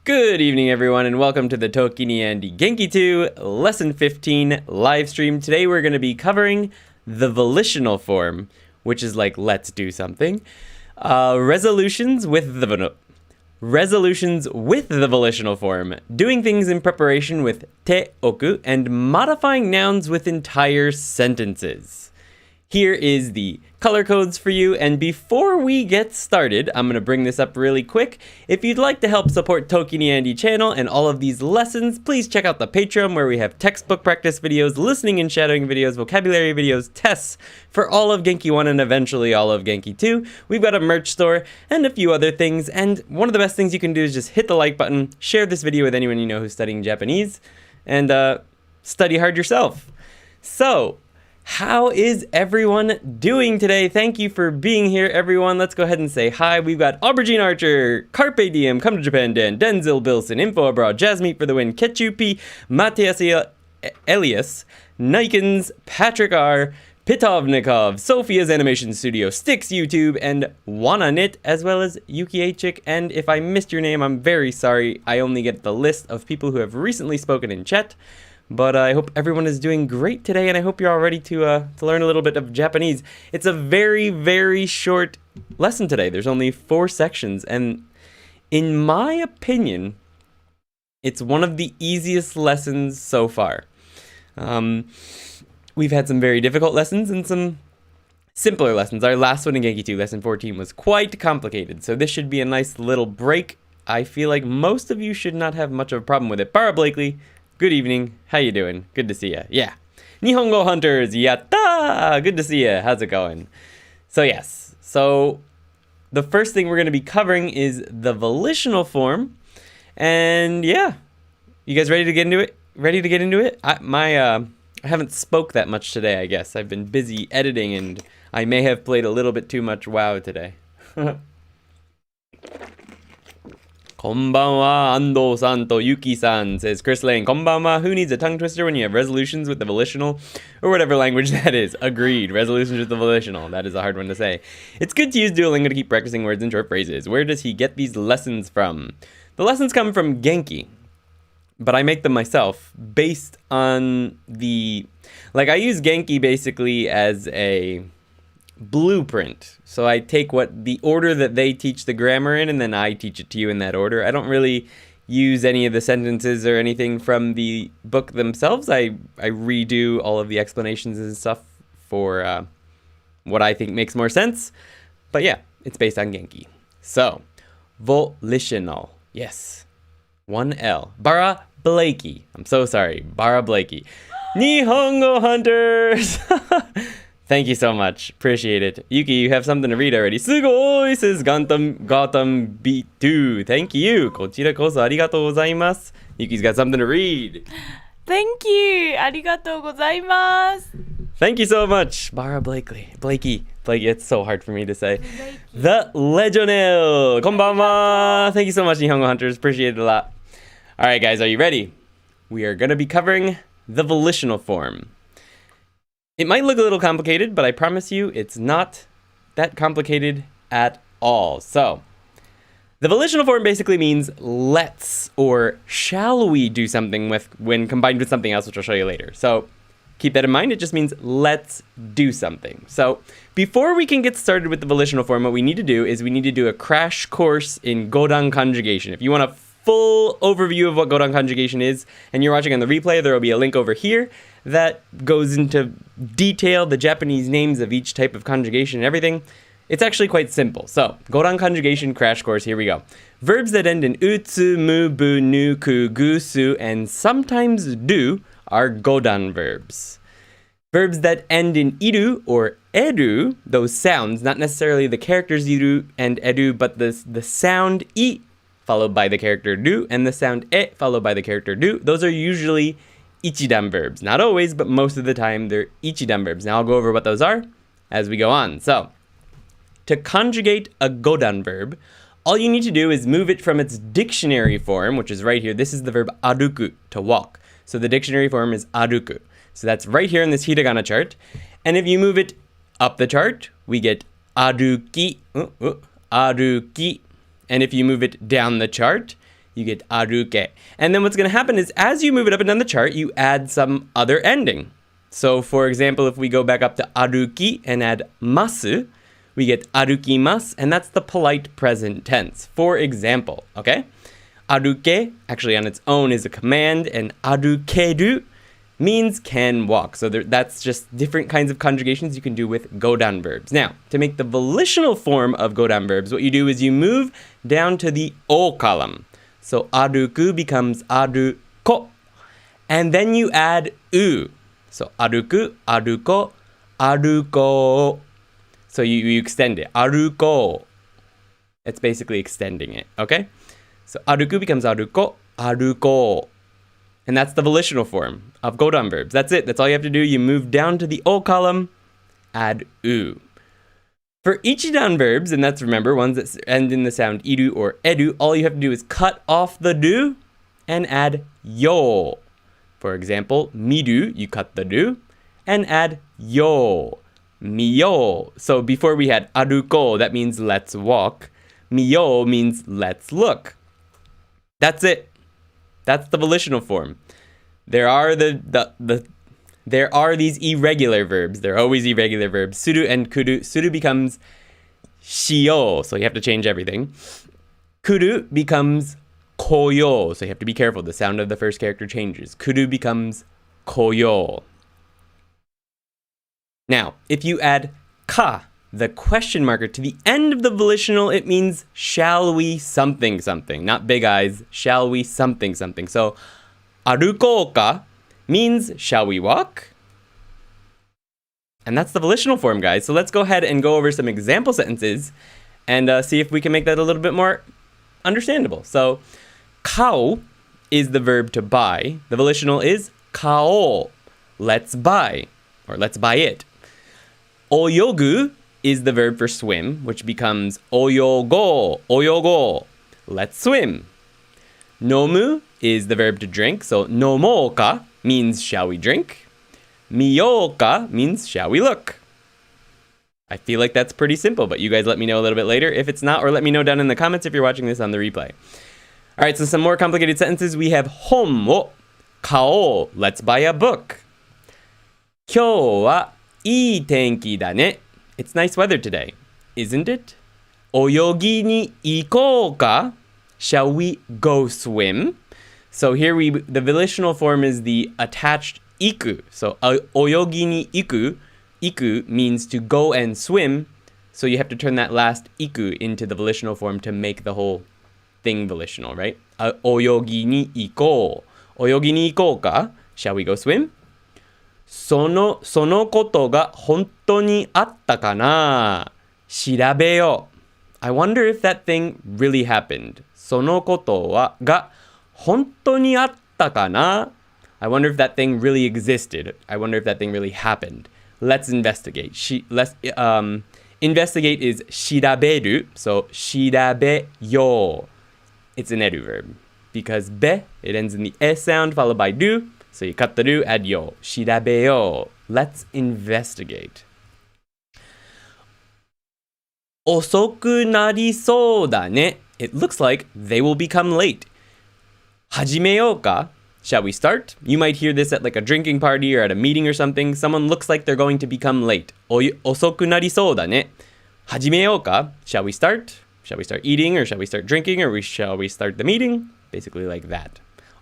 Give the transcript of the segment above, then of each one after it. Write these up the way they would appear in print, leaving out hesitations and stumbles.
Good evening, everyone, and welcome to the Tokini and Genki 2 Lesson 15 live stream. Today we're going to be covering the volitional form, which is like let's do something. Resolutions with the volitional form, doing things in preparation with te-oku, and modifying nouns with entire sentences. Here is the color codes for you, and before we get started, I'm going to bring this up really quick. If you'd like to help support Tokini Andy channel and all of these lessons, please check out the Patreon where we have textbook practice videos, listening and shadowing videos, vocabulary videos, tests for all of Genki 1 and eventually all of Genki 2. We've got a merch store and a few other things, and one of the best things you can do is just hit the like button, share this video with anyone you know who's studying Japanese, and study hard yourself. So, how is everyone doing today? Thank you for being here, everyone. Let's go ahead and say hi. We've got Aubergine Archer, Carpe Diem, Come to Japan Dan, Denzel Bilson, Info Abroad, Jasmeet for the win, Ketchupi, Matthias Elias, Nikens, Patrick R, Pitovnikov, Sophia's Animation Studio, Sticks YouTube, and Wananit, as well as Yuki Achik. And if I missed your name, I'm very sorry. I only get the list of people who have recently spoken in chat. But I hope everyone is doing great today, and I hope you're all ready to learn a little bit of Japanese. It's a very, very short lesson today. There's only 4 sections, and in my opinion, it's one of the easiest lessons so far. We've had some very difficult lessons and some simpler lessons. Our last one in Genki 2, lesson 14, was quite complicated, so this should be a nice little break. I feel like most of you should not have much of a problem with it. Bara Blakely, good evening. How you doing? Good to see ya. Yeah. Nihongo Hunters, yatta! Good to see ya. How's it going? So yes. So the first thing we're going to be covering is the volitional form. And yeah. You guys ready to get into it? Ready to get into it? I haven't spoke that much today, I guess. I've been busy editing and I may have played a little bit too much WoW today. Konbanwa, Ando-san to Yuki-san, says Chris Lane. Konbanwa, who needs a tongue twister when you have resolutions with the volitional? Or whatever language that is. Agreed. Resolutions with the volitional. That is a hard one to say. It's good to use Duolingo to keep practicing words and short phrases. Where does he get these lessons from? The lessons come from Genki. But I make them myself based on the... Like, I use Genki basically as a blueprint. So I take what the order that they teach the grammar in, and then I teach it to you in that order. I don't really use any of the sentences or anything from the book themselves. I redo all of the explanations and stuff for what I think makes more sense. But yeah, it's based on Genki. So, volitional. Yes. 1L. Bara Blakey. I'm so sorry. Bara Blakey. Nihongo Hunters! Thank you so much. Appreciate it. Yuki, you have something to read already. Sugoi, says Gotham B2. Thank you. Kochira koso arigatou gozaimasu. Yuki's got something to read. Thank you. Arigatou gozaimasu. Thank you so much. Bara Blakely. Blakey. It's so hard for me to say. The Legionel. Konbanwa. Thank you so much, Nihongo Hunters. Appreciate it a lot. All right, guys, are you ready? We are going to be covering the volitional form. It might look a little complicated, but I promise you it's not that complicated at all. So, the volitional form basically means let's or shall we do something with when combined with something else, which I'll show you later. So, keep that in mind. It just means let's do something. So, before we can get started with the volitional form, what we need to do is we need to do a crash course in Godan conjugation. If you want a full overview of what Godan conjugation is, and you're watching on the replay, there will be a link over here that goes into detail the Japanese names of each type of conjugation and everything. It's actually quite simple. So, Godan conjugation crash course, here we go. Verbs that end in utsu, mu, bu, nu, ku, gu, su, and sometimes du are Godan verbs. Verbs that end in iru or eru, those sounds, not necessarily the characters iru and eru, but the sound I followed by the character du, and the sound e followed by the character du. Those are usually ichidan verbs. Not always, but most of the time they're ichidan verbs. Now I'll go over what those are as we go on. So, to conjugate a Godan verb, all you need to do is move it from its dictionary form, which is right here. This is the verb aruku, to walk. So the dictionary form is aruku. So that's right here in this hiragana chart. And if you move it up the chart, we get aruki, aruki. And if you move it down the chart, you get aruke. And then what's going to happen is as you move it up and down the chart, you add some other ending. So for example, if we go back up to aruki and add masu, we get arukimasu, and that's the polite present tense. For example, okay? Aruke, actually on its own, is a command, and arukeru means can walk. So that's just different kinds of conjugations you can do with go-down verbs. Now, to make the volitional form of go-down verbs, what you do is you move down to the o column. So aruku becomes aruko, and then you add u. So aruku, aruko, aruko. So you extend it. Aruko. It's basically extending it, okay? So aruku becomes aruko, aruko. And that's the volitional form of go-down verbs. That's it. That's all you have to do. You move down to the o column, add u. For ichidan verbs, and that's, remember, ones that end in the sound iru or edu, all you have to do is cut off the do and add yo. For example, miru, you cut the do and add yo. Miyo. So before we had aruko, that means let's walk. Miyo means let's look. That's it. That's the volitional form. There are there are these irregular verbs. They're always irregular verbs. Suru and kuru. Suru becomes shio, so you have to change everything. Kuru becomes koyo, so you have to be careful. The sound of the first character changes. Kuru becomes koyo. Now, if you add ka, the question marker, to the end of the volitional, it means shall we something something. Not big eyes, shall we something something. So, arukouka means shall we walk? And that's the volitional form, guys. So let's go ahead and go over some example sentences and see if we can make that a little bit more understandable. So, kao is the verb to buy. The volitional is kao, let's buy, or let's buy it. Oyogu is the verb for swim, which becomes oyogo, oyogo, let's swim. Nomu is the verb to drink, so nomoka means shall we drink. Miyoka means shall we look. I feel like that's pretty simple, but you guys let me know a little bit later if it's not, or let me know down in the comments if you're watching this on the replay. All right, so some more complicated sentences. We have hon wo kao, let's buy a book. Kyou wa ii tenki da ne. It's nice weather today, isn't it? Oyogi ni ikou ka? Shall we go swim? So here the volitional form is the attached iku. So oyogi ni iku means to go and swim. So you have to turn that last iku into the volitional form to make the whole thing volitional, right? Oyogi ni ikou. Oyogi ni ikou ka? Shall we go swim? そのことが本当にあったかな調べよう I wonder if that thing really happened. そのことが本当にあったかな I wonder if that thing really existed. I wonder if that thing really happened. Let's investigate. Investigate is 調べる. So 調べよう It's an edu verb. Because be, it ends in the s sound followed by do. So you cut the do, add yo. Shirabeyo. Let's investigate. 遅くなりそうだね. It looks like they will become late. 始めようか? Shall we start? You might hear this at like a drinking party or at a meeting or something. Someone looks like they're going to become late. 遅くなりそうだね. 始めようか? Shall we start? Shall we start eating or shall we start drinking or shall we start the meeting? Basically like that.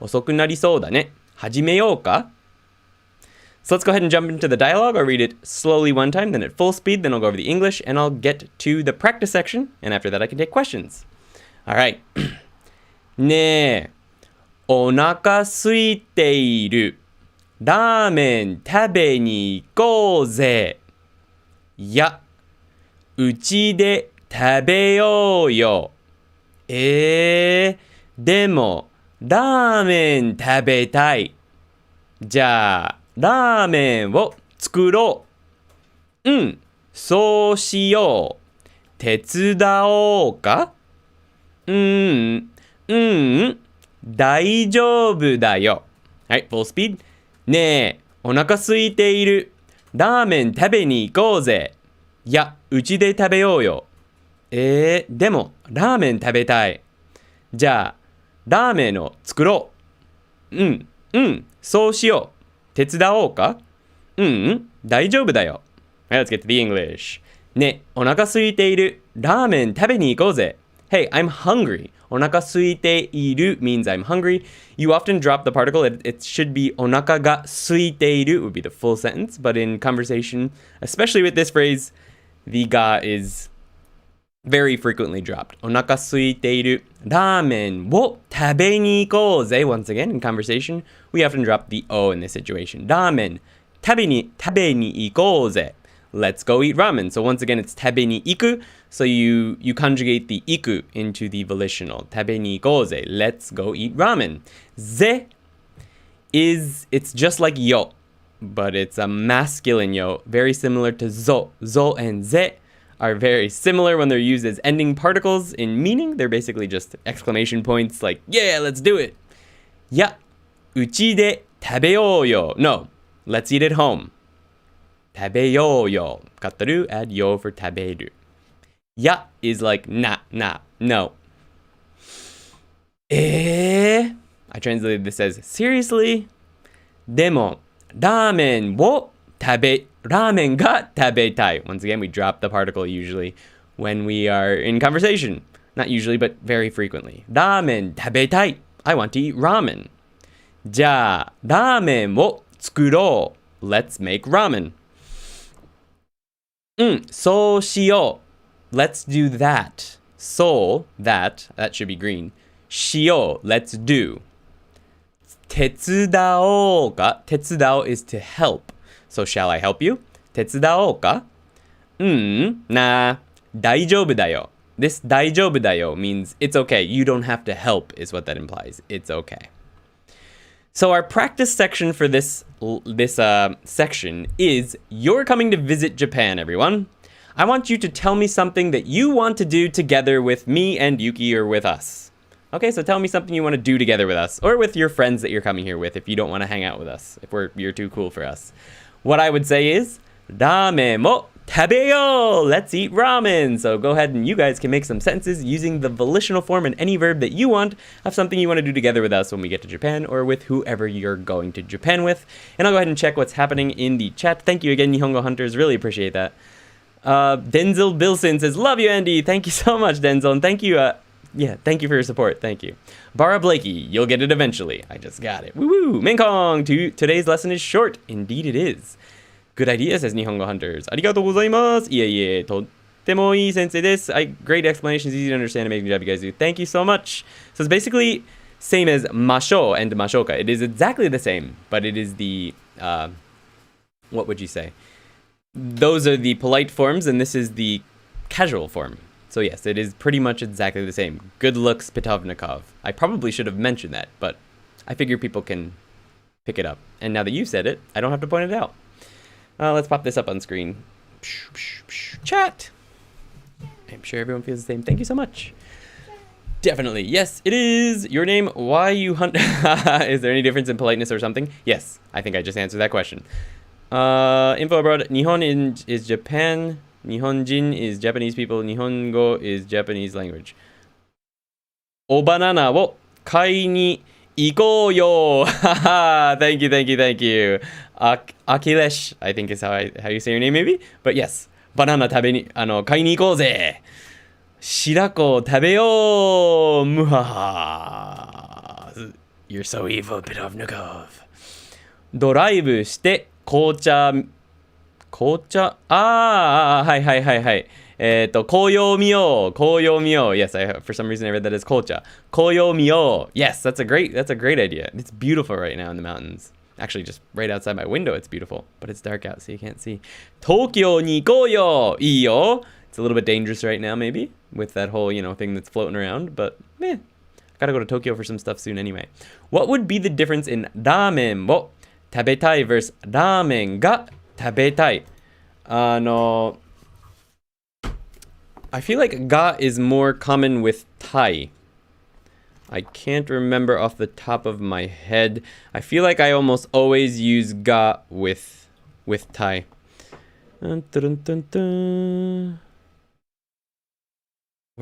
遅くなりそうだね. 始めようか? So let's go ahead and jump into the dialogue. I'll read it slowly one time, then at full speed, then I'll go over the English, and I'll get to the practice section, and after that I can take questions. Alright. ねえ、お腹空いている。ラーメン食べに行こうぜ。いや、うちで食べようよ。でも、ラーメン食べたい。じゃあ、ラーメンを作ろう。うん、そうしよう。手伝おうか？大丈夫だよ。はい、full speed。ねえ、お腹空いている。ラーメン食べに行こうぜ。いや、うちで食べようよ。でも、ラーメン食べたい。じゃあ、ラーメンを作ろう。そうしよう。手伝おうか？大丈夫だよ。Alright, let's get to the English. ね、お腹空いている。ラーメン食べに行こうぜ。Hey, I'm hungry. お腹空いている means I'm hungry. You often drop the particle. It should be お腹が空いている would be the full sentence. But in conversation, especially with this phrase, the ga is very frequently dropped. お腹空いている。ラーメンを食べに行こうぜ。Once again, in conversation, we often drop the o in this situation. ラーメン食べに行こうぜ。Let's go eat ramen. So once again, it's 食べに行く. So you conjugate the iku into the volitional. 食べに行こうぜ. Let's go eat ramen. ぜ it's just like yo, but it's a masculine yo, very similar to zo. Zo and ze are very similar when they're used as ending particles in meaning. They're basically just exclamation points like, yeah, let's do it. や、うちで食べようよ. No, let's eat at home. 食べようよ. Kataru, add yo for 食べる. Ya is like nah, no. I translated this as seriously? でも、ラーメンが食べたい. Once again, we drop the particle usually when we are in conversation. Not usually, but very frequently. ラーメン食べたい. I want to eat ramen. じゃあ、ラーメンを作ろう. Let's make ramen. そうしよう. Let's do that. So, that should be green. しよう. Let's do. 手伝おうか. 手伝う is to help. So, shall I help you? 手伝おうか? な、大丈夫だよ. This 大丈夫だよ means it's okay. You don't have to help is what that implies. It's okay. So our practice section for this section is you're coming to visit Japan, everyone. I want you to tell me something that you want to do together with me and Yuki or with us. Okay, so tell me something you want to do together with us or with your friends that you're coming here with if you don't want to hang out with us, if you're too cool for us. What I would say is, ramen mo tabeyo! Let's eat ramen! So go ahead and you guys can make some sentences using the volitional form and any verb that you want of something you want to do together with us when we get to Japan or with whoever you're going to Japan with. And I'll go ahead and check what's happening in the chat. Thank you again, Nihongo Hunters. Really appreciate that. Denzel Bilson says, love you, Andy. Thank you so much, Denzel. And thank you, thank you for your support. Thank you. Bara Blakey, you'll get it eventually. I just got it. Woo-woo! Minkong, today's lesson is short. Indeed it is. Good idea, says Nihongo Hunters. Arigatou gozaimasu. Yeah. Tottemo ii sensei desu. Great explanations, easy to understand. Amazing job you guys do. Thank you so much. So it's basically same as masho and mashoka. It is exactly the same, but it is the, what would you say? Those are the polite forms, and this is the casual form. So yes, it is pretty much exactly the same. Good looks, Pitovnikov. I probably should have mentioned that, but I figure people can pick it up. And now that you've said it, I don't have to point it out. Let's pop this up on screen. Chat. I'm sure everyone feels the same. Thank you so much. Definitely. Yes, it is. Your name, why you hunt. Is there any difference in politeness or something? Yes, I think I just answered that question. Info abroad. Nihon is Japan. Nihonjin is Japanese people. Nihongo is Japanese language. O banana wo kai ni ikou yo. Thank you. Akilesh, I think is how you say your name maybe. But yes, banana tabe ni kai ni ikou ze. Shirako tabeyo. Muhaha. You're so evil, Pitovnikov. ドライブして紅茶はい紅葉見よう Yes, for some reason I read that as 紅葉見よう Yes, that's a great idea. It's beautiful right now in the mountains. Actually, just right outside my window it's beautiful, but it's dark out so you can't see. 東京に行こうよいいよ It's a little bit dangerous right now maybe with that whole, thing that's floating around, but I gotta go to Tokyo for some stuff soon anyway. What would be the difference in ラーメンを食べたい versus ラーメンが食べたい I feel like ga is more common with Thai. I can't remember off the top of my head. I feel like I almost always use ga with Thai. Where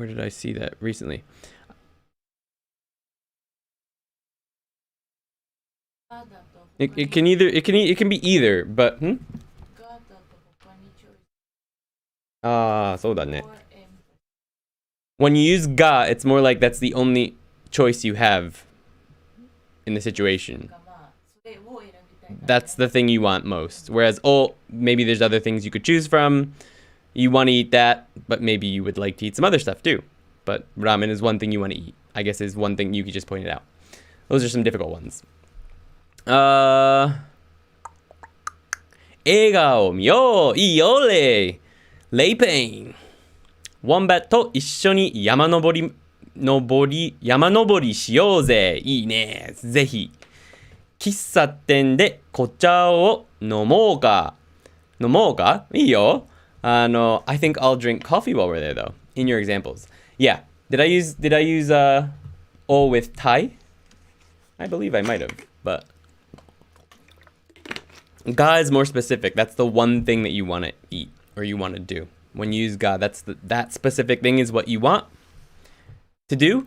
did I see that recently? It can be either, but so done it. When you use ga, it's more like that's the only choice you have in the situation. That's the thing you want most. Whereas maybe there's other things you could choose from. You want to eat that, but maybe you would like to eat some other stuff too. But ramen is one thing you want to eat. I guess is one thing Yuki just pointed out. Those are some difficult ones. 映画を見よういいよレイペイン。ウォンバット一緒に山登りしようぜ。いいね。ぜひ。喫茶店で紅茶を飲もうか。飲もうかいいよ。I think I'll drink coffee while we're there though. In your examples. Yeah. Did I use o with Thai? I believe I might have, but ga is more specific. That's the one thing that you want to eat or you want to do. When you use ga, that specific thing is what you want to do.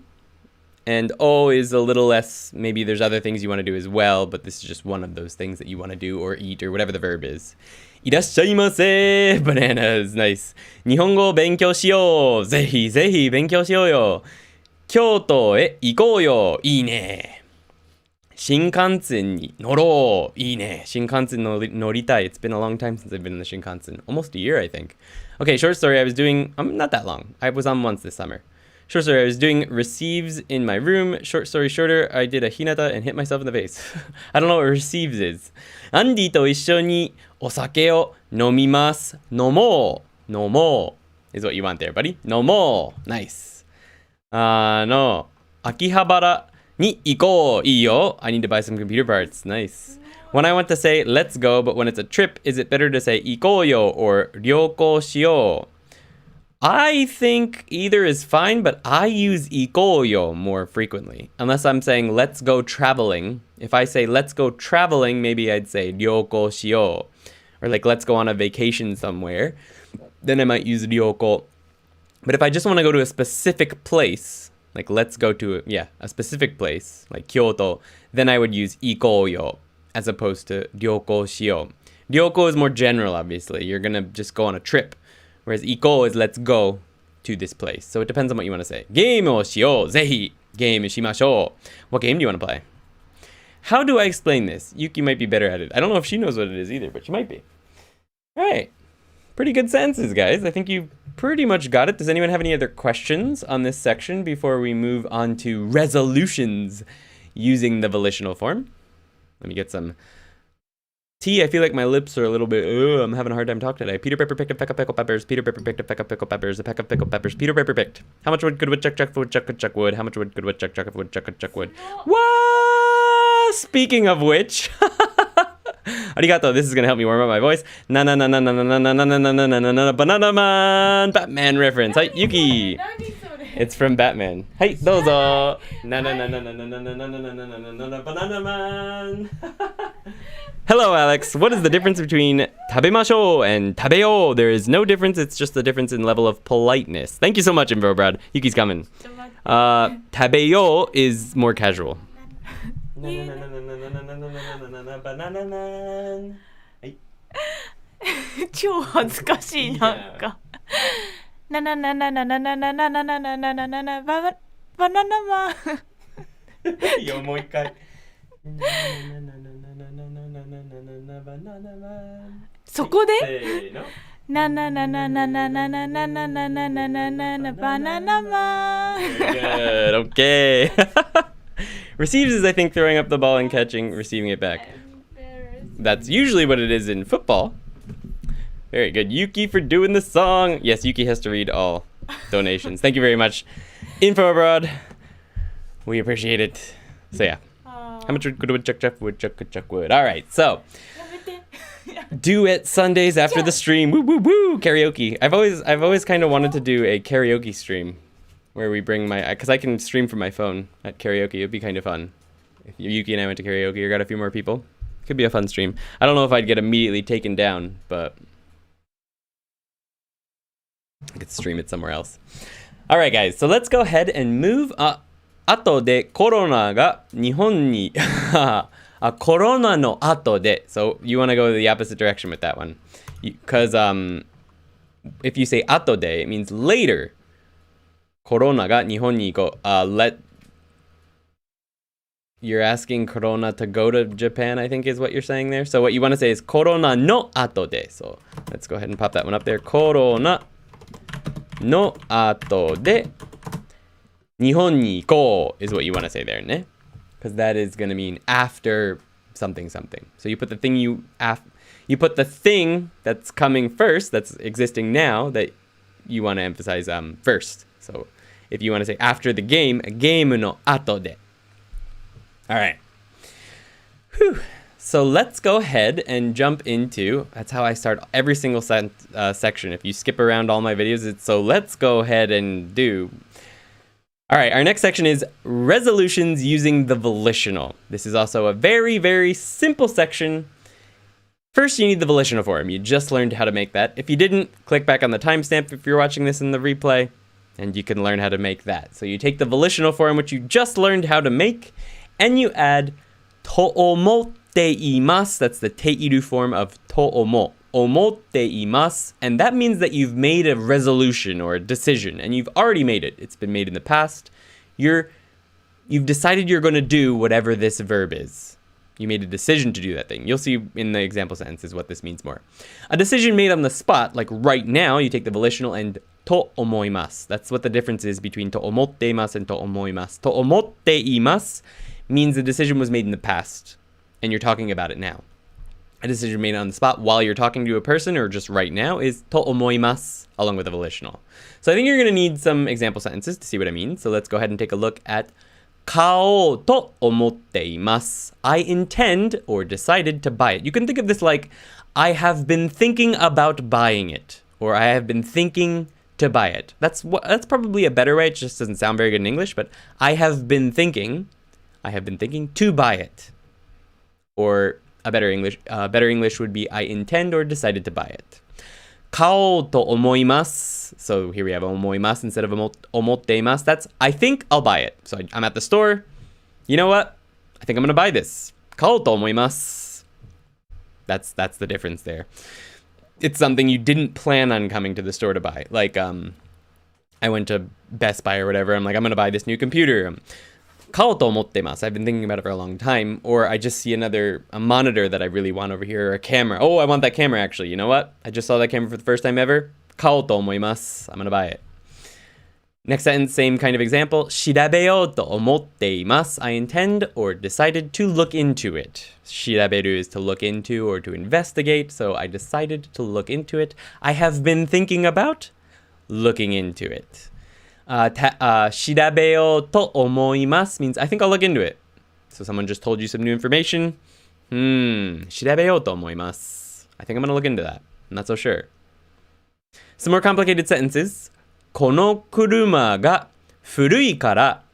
And o is a little less, maybe there's other things you want to do as well, but this is just one of those things that you want to do or eat or whatever the verb is. いらっしゃいませ Bananas, nice. 日本語を勉強しよう。ぜひぜひ勉強しようよ。京都へ行こうよ。いいね。新幹線に乗ろう。いいね。新幹線乗りたい. It's been a long time since I've been in the Shinkansen. Almost a year, I think. Okay, short story. I was doing, not that long. I was on once this summer. Short story, I was doing receives in my room. Short story shorter, I did a hinata and hit myself in the face. I don't know what receives is. アンディと一緒にお酒を飲みます。飲もう。飲もう is what you want there, buddy. 飲もう。Nice. 秋葉原に行こう。いいよ。I need to buy some computer parts. Nice. When I want to say let's go, but when it's a trip, is it better to say 行こうよ or 旅行しよう? I think either is fine, but I use 行こうよ more frequently. Unless I'm saying let's go traveling. If I say let's go traveling, maybe I'd say 旅行しよう. Or like let's go on a vacation somewhere. Then I might use 旅行. But if I just want to go to a specific place, like let's go to a specific place, like Kyoto, then I would use 行こうよ as opposed to 旅行しよう. 旅行 is more general, obviously. You're gonna just go on a trip. Whereas 行こう is let's go to this place. So it depends on what you want to say. ゲームをしよう。ぜひゲームしましょう. What game do you want to play? How do I explain this? Yuki might be better at it. I don't know if she knows what it is either, but she might be. All right. Pretty good sentences, guys. I think you pretty much got it. Does anyone have any other questions on this section before we move on to resolutions using the volitional form? Let me get some tea. I feel like my lips are a little bit, I'm having a hard time talking today. Peter Pepper picked a peck of pickled peppers. Peter Pepper picked a peck of pickled peppers. A peck of pickled peppers. Peter Pepper picked. How much wood could woodchuck chuck for woodchuck could chuck wood? How much wood could woodchuck chuck if woodchuck could chuck wood? What? Speaking of which, arigato. This is gonna help me warm up my voice. Na na na na na na na na na na na na na na banana man. Batman reference. Hi, Yuki. It's from Batman. Hi, dozo. Na na na na na na na na na na na na na na banana man. Hello, Alex. What is the difference between 食べましょう and 食べよう? There is no difference. It's just the difference in level of politeness. Thank you so much, Info Brad. Yuki's coming. 食べよう is more casual. Banana. 超恥ずかしいなんか。ななななななななななななななななバナナマン。いいよもう一回。そこでななななななななななななななななバナナマン。Good. Okay. Receives is I think throwing up the ball and catching, receiving it back. That's usually what it is in football. Very good. Yuki for doing the song. Yes, Yuki has to read all donations. Thank you very much. Info abroad. We appreciate it. So yeah. How much would chuck wood? All right. So do it Sundays after the stream. Woo woo woo. Karaoke. I've always kind of wanted to do a karaoke stream where we bring because I can stream from my phone at karaoke. It'd be kind of fun. If Yuki and I went to karaoke or got a few more people, could be a fun stream. I don't know if I'd get immediately taken down, but I could stream it somewhere else. All right, guys. So let's go ahead and move up. 後でコロナが日本にコロナの後で So you want to go the opposite direction with that one because if you say 後で it means later コロナが日本にYou're asking Corona to go to Japan, I think is what you're saying there. So what you want to say is Corona no ato de. So let's go ahead and pop that one up there. Corona no ato de Nihon ni iko is what you want to say there, ne? Because that is going to mean after something something. So you put the thing you put the thing that's coming first, that's existing now, that you want to emphasize first. So if you want to say after the game no ato de. All right. Whew. So let's go ahead and jump into, that's how I start every single section. If you skip around all my videos, it's so let's go ahead and do. All right, our next section is resolutions using the volitional. This is also a very, very simple section. First, you need the volitional form. You just learned how to make that. If you didn't, click back on the timestamp if you're watching this in the replay, and you can learn how to make that. So you take the volitional form, which you just learned how to make, and you add to-omotte imasu. That's the te-iru form of to-omo. Omotte imasu. And that means that you've made a resolution or a decision, and you've already made it. It's been made in the past. You've decided you're going to do whatever this verb is. You made a decision to do that thing. You'll see in the example sentences what this means more. A decision made on the spot, like right now, you take the volitional and to omoimasu. That's what the difference is between to omotte imasu and to omoimasu. To omotte imasu means the decision was made in the past and you're talking about it now. A decision made on the spot while you're talking to a person or just right now is to omoimasu along with the volitional. So I think you're going to need some example sentences to see what I mean. So let's go ahead and take a look at kao to omotte imasu. I intend or decided to buy it. You can think of this like I have been thinking about buying it, or I have been thinking to buy it. That's probably a better way. It just doesn't sound very good in English, but I have been thinking to buy it. Or a better English would be I intend or decided to buy it. Kao to omoimasu. So here we have omoimasu instead of omotte imasu. That's I think I'll buy it. So I'm at the store. You know what? I think I'm going to buy this. Kao to omoimasu. That's the difference there. It's something you didn't plan on coming to the store to buy. Like I went to Best Buy or whatever. I'm like, I'm going to buy this new computer. Kao to omotte imasu. I've been thinking about it for a long time. Or I just see a monitor that I really want over here, or a camera. Oh, I want that camera actually. You know what? I just saw that camera for the first time ever. Kao to omoimasu. I'm going to buy it. Next sentence, same kind of example. Shirabeyou to omotte imasu. I intend or decided to look into it. Shiraberu is to look into or to investigate. So I decided to look into it. I have been thinking about looking into it. Shirabeyou to omoimasu means I think I'll look into it. So someone just told you some new information. Shirabeyou to omoimasu. I think I'm going to look into that. I'm not so sure. Some more complicated sentences. この車が古いから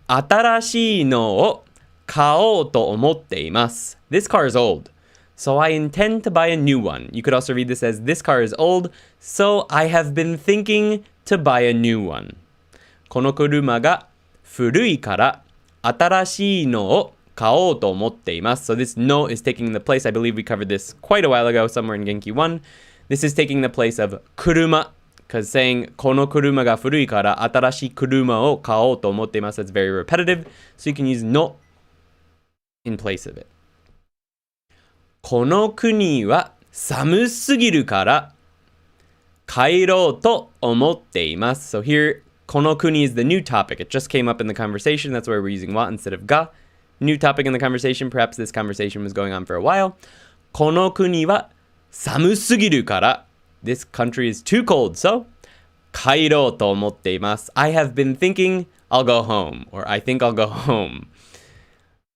新しいのを買おうと思っています. This car is old, so I intend to buy a new one. You could also read this as this car is old, so I have been thinking to buy a new one. この車が古いから新しいのを買おうと思っています. So this no is taking the place. I believe we covered this quite a while ago somewhere in Genki 1. This is taking the place of 車. Because saying この車が古いから新しい車を買おうと思っています. That's very repetitive. So you can use no in place of it. この国は寒すぎるから帰ろうと思っています. So here, この国 is the new topic. It just came up in the conversation. That's why we're using wa instead of ga. New topic in the conversation. Perhaps this conversation was going on for a while. この国は寒すぎるから This country is too cold, so 帰ろうと思っています. I have been thinking I'll go home, or I think I'll go home.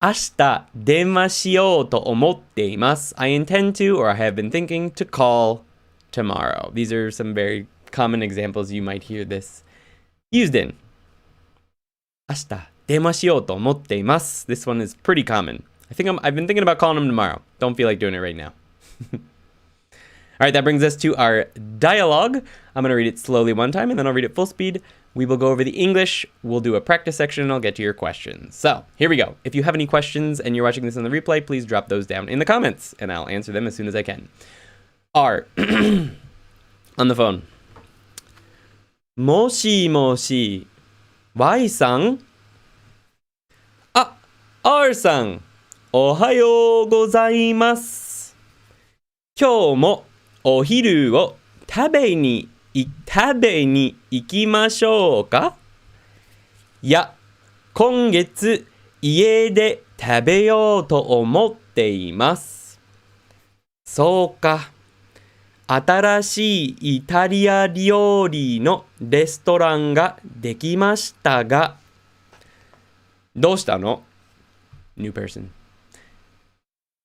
明日電話しようと思っています. I intend to, or I have been thinking to call tomorrow. These are some very common examples you might hear this used in. 明日電話しようと思っています. This one is pretty common. I've been thinking about calling him tomorrow. Don't feel like doing it right now. All right, that brings us to our dialogue. I'm going to read it slowly one time, and then I'll read it full speed. We will go over the English. We'll do a practice section, and I'll get to your questions. So here we go. If you have any questions and you're watching this on the replay, please drop those down in the comments, and I'll answer them as soon as I can. R. On the phone. もしもし、Y さん? R さん、おはようございます。今日もお昼を食べに行きましょうか？いや、今月家で食べようと思っています。そうか。新しいイタリア料理のレストランができましたが、どうしたの？ New person.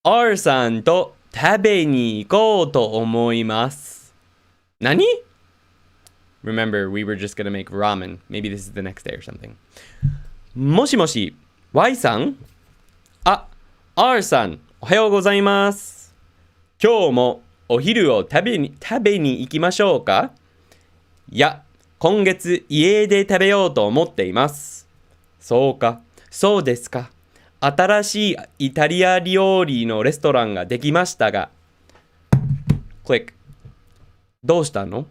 R さんと食べに行こうと思います。何？ Remember, we were just gonna make ramen. Maybe this is the next day or something. もしもし、Y さん？R さん、おはようございます。今日もお昼を食べに行きましょうか？いや、今月家で食べようと思っています。そうか、そうですか。新しいイタリア料理のレストランができましたが。Click. どうしたの？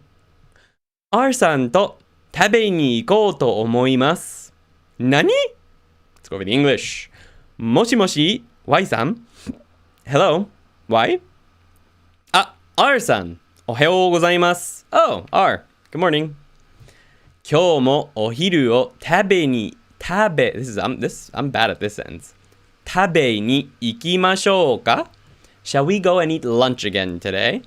R さんと食べに行こうと思います。何？ Let's go over the English. もしもし、Y さん？ Hello, Y? R さん、おはようございます。Oh, R. Good morning. 今日もお昼をI'm bad at this sentence. 食べに行きましょうか？ Shall we go and eat lunch again today?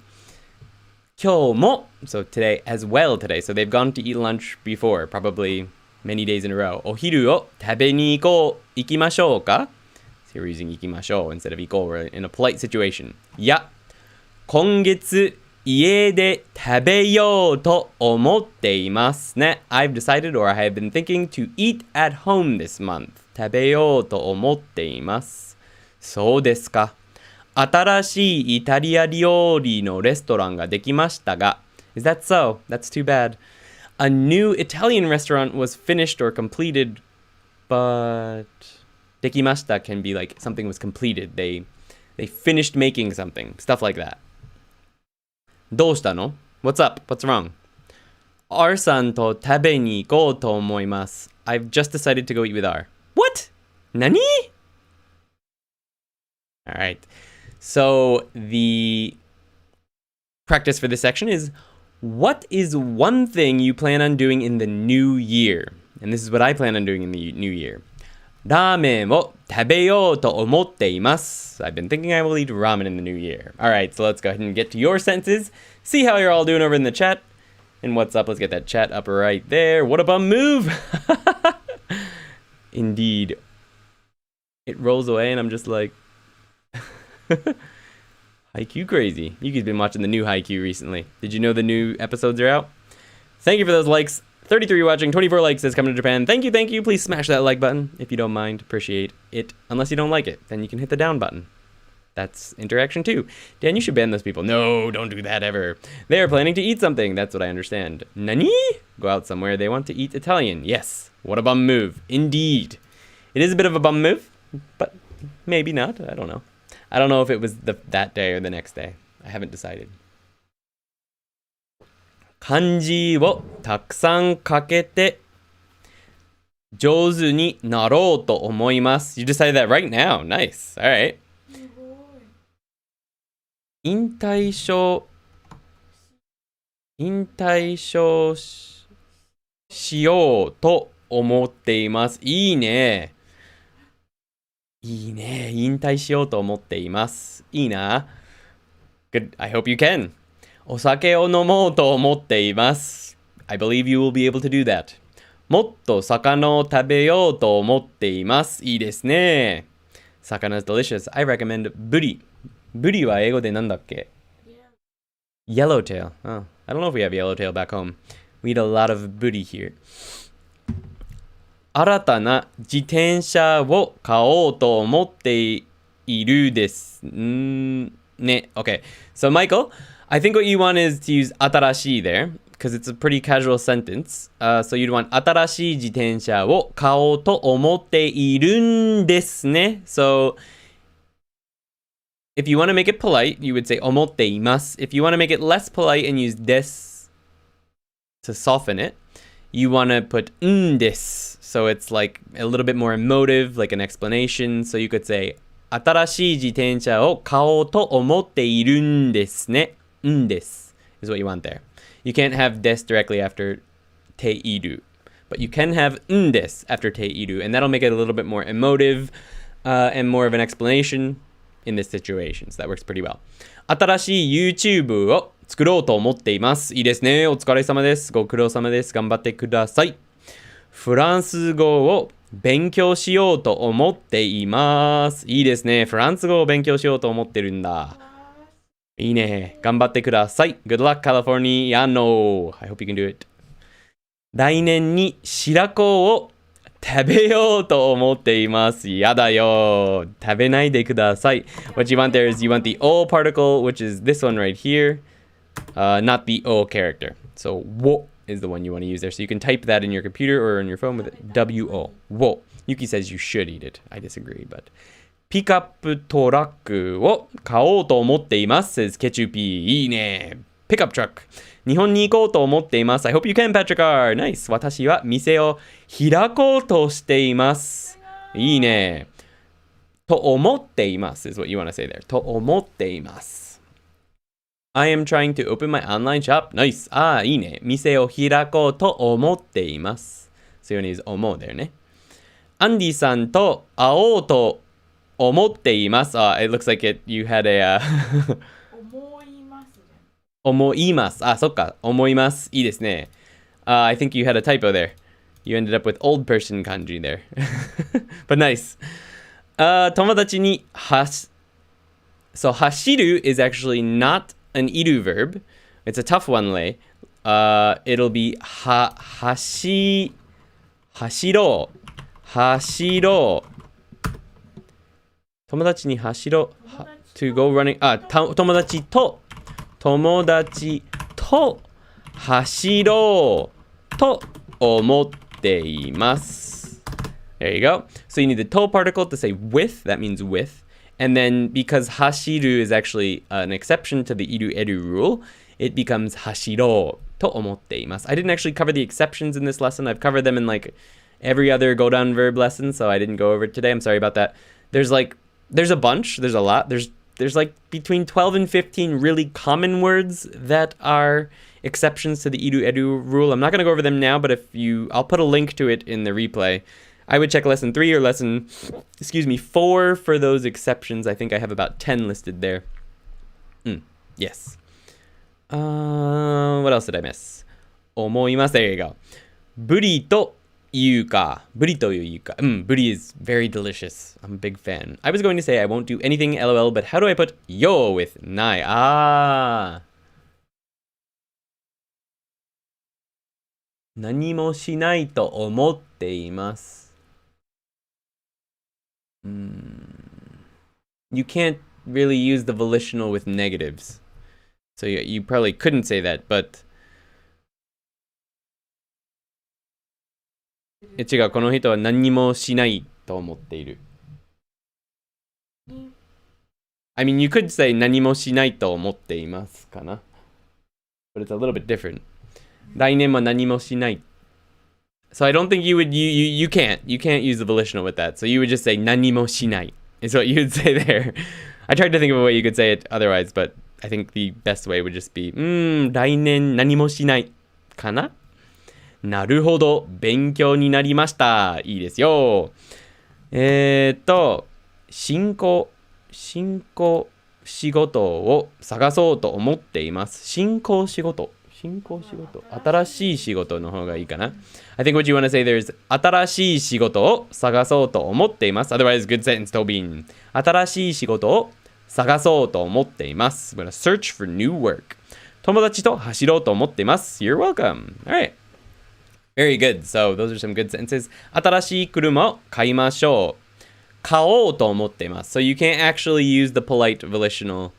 今日も so today as well today. So they've gone to eat lunch before, probably many days in a row. お昼を食べに行きましょうか？ So we're using 行きましょう instead of 行こう. We're in a polite situation. いや、今月家で食べようと思っていますね。I've decided or I have been thinking to eat at home this month. 食べようと思っています。そうですか。新しいイタリア料理のレストランができましたが。Is that so? That's too bad. A new Italian restaurant was finished or completed, but できました can be like something was completed. They finished making something. Stuff like that. どうしたの？ What's up? What's wrong? R さんと食べに行こうと思います。I've just decided to go eat with R. What? 何？ Alright. So the practice for this section is, what is one thing you plan on doing in the new year? And this is what I plan on doing in the new year. ラーメンを食べようと思っています。I've been thinking I will eat ramen in the new year. Alright, so let's go ahead and get to your sentences. See how you're all doing over in the chat. And what's up? Let's get that chat up right there. What a bum move! Indeed. It rolls away and I'm just like... Haikyuu crazy. Yuki's been watching the new Haikyuu recently. Did you know the new episodes are out? Thank you for those likes. 33 watching, 24 likes says coming to Japan. Thank you, thank you. Please smash that like button if you don't mind. Appreciate it. Unless you don't like it, then you can hit the down button. That's interaction too. Dan, you should ban those people. No, don't do that ever. They are planning to eat something. That's what I understand. Nani? Go out somewhere. They want to eat Italian. Yes. What a bum move. Indeed. It is a bit of a bum move, but maybe not. I don't know. I don't know if it was that day or the next day. I haven't decided. 漢字をたくさん書けて上手になろうと思います。You decided that right now. Nice. All right. 引退しようと思っています。いいね。いいね。引退しようと思っています。いいな。Good. I hope you can. お酒を飲もうと思っています。I believe you will be able to do that. もっと魚を食べようと思っています。いいですね。魚 is delicious. I recommend ブリ。ブリは英語でなんだっけ？ Yellowtail. Oh, I don't know if we have yellowtail back home. We eat a lot of ブリ here. 新たな自転車を買おうと思っているです。ね。Okay. So Michael, I think what you want is to use 新しい there. because it's a pretty casual sentence. So you'd want 新しい自転車を買おうと思っているんですね. So if you want to make it polite, you would say 思っています. If you want to make it less polite and use です to soften it, you want to put んです. So it's like a little bit more emotive, like an explanation. So you could say 新しい自転車を買おうと思っているんですね. んです is what you want there. You can't have です directly after ている. But you can have んです after ている. And that'll make it a little bit more emotive and more of an explanation in this situation. So that works pretty well. 新しい YouTube を作ろうと思っています。いいですね。お疲れ様です。ご苦労様です。頑張ってください。フランス語を勉強しようと思っています。いいですね。フランス語を勉強しようと思ってるんだ。いいね。頑張ってください。Good luck, Californiano. I hope you can do it. 来年に白子を食べようと思っています。やだよ。食べないでください。What you want there is you want the O particle, which is this one right here, not the O character. So, wo is the one you want to use there. So you can type that in your computer or on your phone with it. W-O. Wo. Yuki says you should eat it. I disagree, but. ピックアップトラックを買おうと思っています。says ケチュピー。いいね。ピックアップトラック。日本に行こうと思っています。I hope you can, Patrick R. Nice. 私は店を開こうとしています。いいね。と思っています is what you want to say there. と思っています。I am trying to open my online shop. Nice. いいね。店を開こうと思っています。So you want to use 思う there ね。アンディさんと会おうと思っています。It looks like you had a 思います。思います。そっか。思います。いいですね。I think you had a typo there. You ended up with old person kanji there. But nice. 友達にSo 走る is actually not an iru verb. It's a tough one, Lei. It'll be 走ろう。走ろう。友達に走ろう。to go running. 友達と走ろうと思っています。There you go. So you need the to particle to say with. That means with. And then because hashiru is actually an exception to the iru eru rule, it becomes hashiro to omotte imasu. I didn't actually cover the exceptions in this lesson. I've covered them in like every other go down verb lesson, so I didn't go over it today. I'm sorry about that. There's a bunch. There's a lot. There's like between 12 and 15 really common words that are exceptions to the iru eru rule. I'm not going to go over them now, but I'll put a link to it in the replay. I would check lesson 3 or lesson 4 for those exceptions. I think I have about 10 listed there. Yes. What else did I miss? 思います. There you go. ブリというか. ブリというか. Buri is very delicious. I'm a big fan. I was going to say I won't do anything LOL, but how do I put yo with nai? 何もしないと思っています. You can't really use the volitional with negatives. So you probably couldn't say that, but 違う、この人は何もしないと思っている。I mean, you could say 何もしないと思っていますかな。But it's a little bit different. 来年も何もしない。So I don't think you can't use the volitional with that. So you would just say 何もしない is what you would say there. I tried to think of a way you could say it otherwise, but I think the best way would just be 来年何もしないかな。なるほど、勉強になりました。いいですよ。進行仕事を探そうと思っています。新しい仕事の方がいいかな。I think what you want to say there is 新しい仕事を探そうと思っています。Otherwise, good sentence, Tobin. 新しい仕事を探そうと思っています。I'm going to search for new work. 友達と走ろうと思っています。You're welcome. Alright. Very good. So, those are some good sentences. 新しい車を買いましょう。買おうと思っています。So, you can't actually use the polite volitional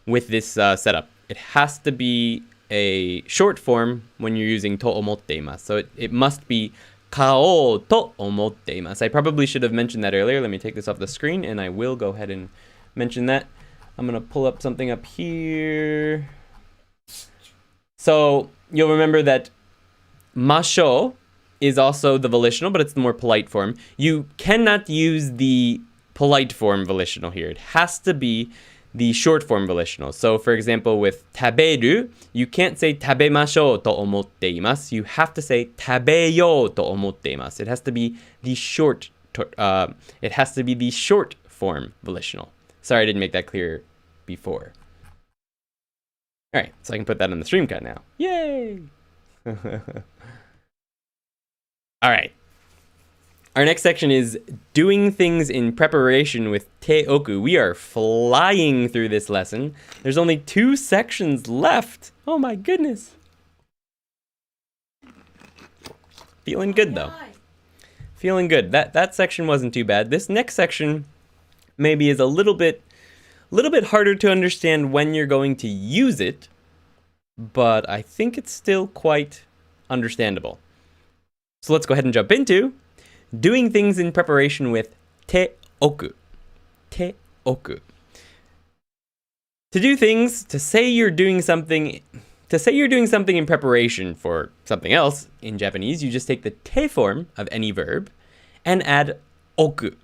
with this setup. It has to be a short form when you're using to omotte imasu. So it must be kao to omotte imasu. I probably should have mentioned that earlier. Let me take this off the screen and I will go ahead and mention that. I'm going to pull up something up here. So you'll remember that masho is also the volitional, but it's the more polite form. You cannot use the polite form volitional here. It has to be the short form volitional. So for example, with taberu, you can't say tabemashou to omotte imasu. You have to say tabeyou to omotte imasu. It has to be the short form volitional. Sorry I didn't make that clear before. All right, so I can put that on the stream cut now. Yay! All right. Our next section is doing things in preparation with te-oku. We are flying through this lesson. There's only 2 sections left. Oh my goodness. Feeling good though. Feeling good. That section wasn't too bad. This next section maybe is a little bit harder to understand when you're going to use it, but I think it's still quite understandable. So let's go ahead and jump into doing things in preparation with te-oku. Te-oku. To do things, to say you're doing something in preparation for something else, in Japanese, you just take the te form of any verb and add oku.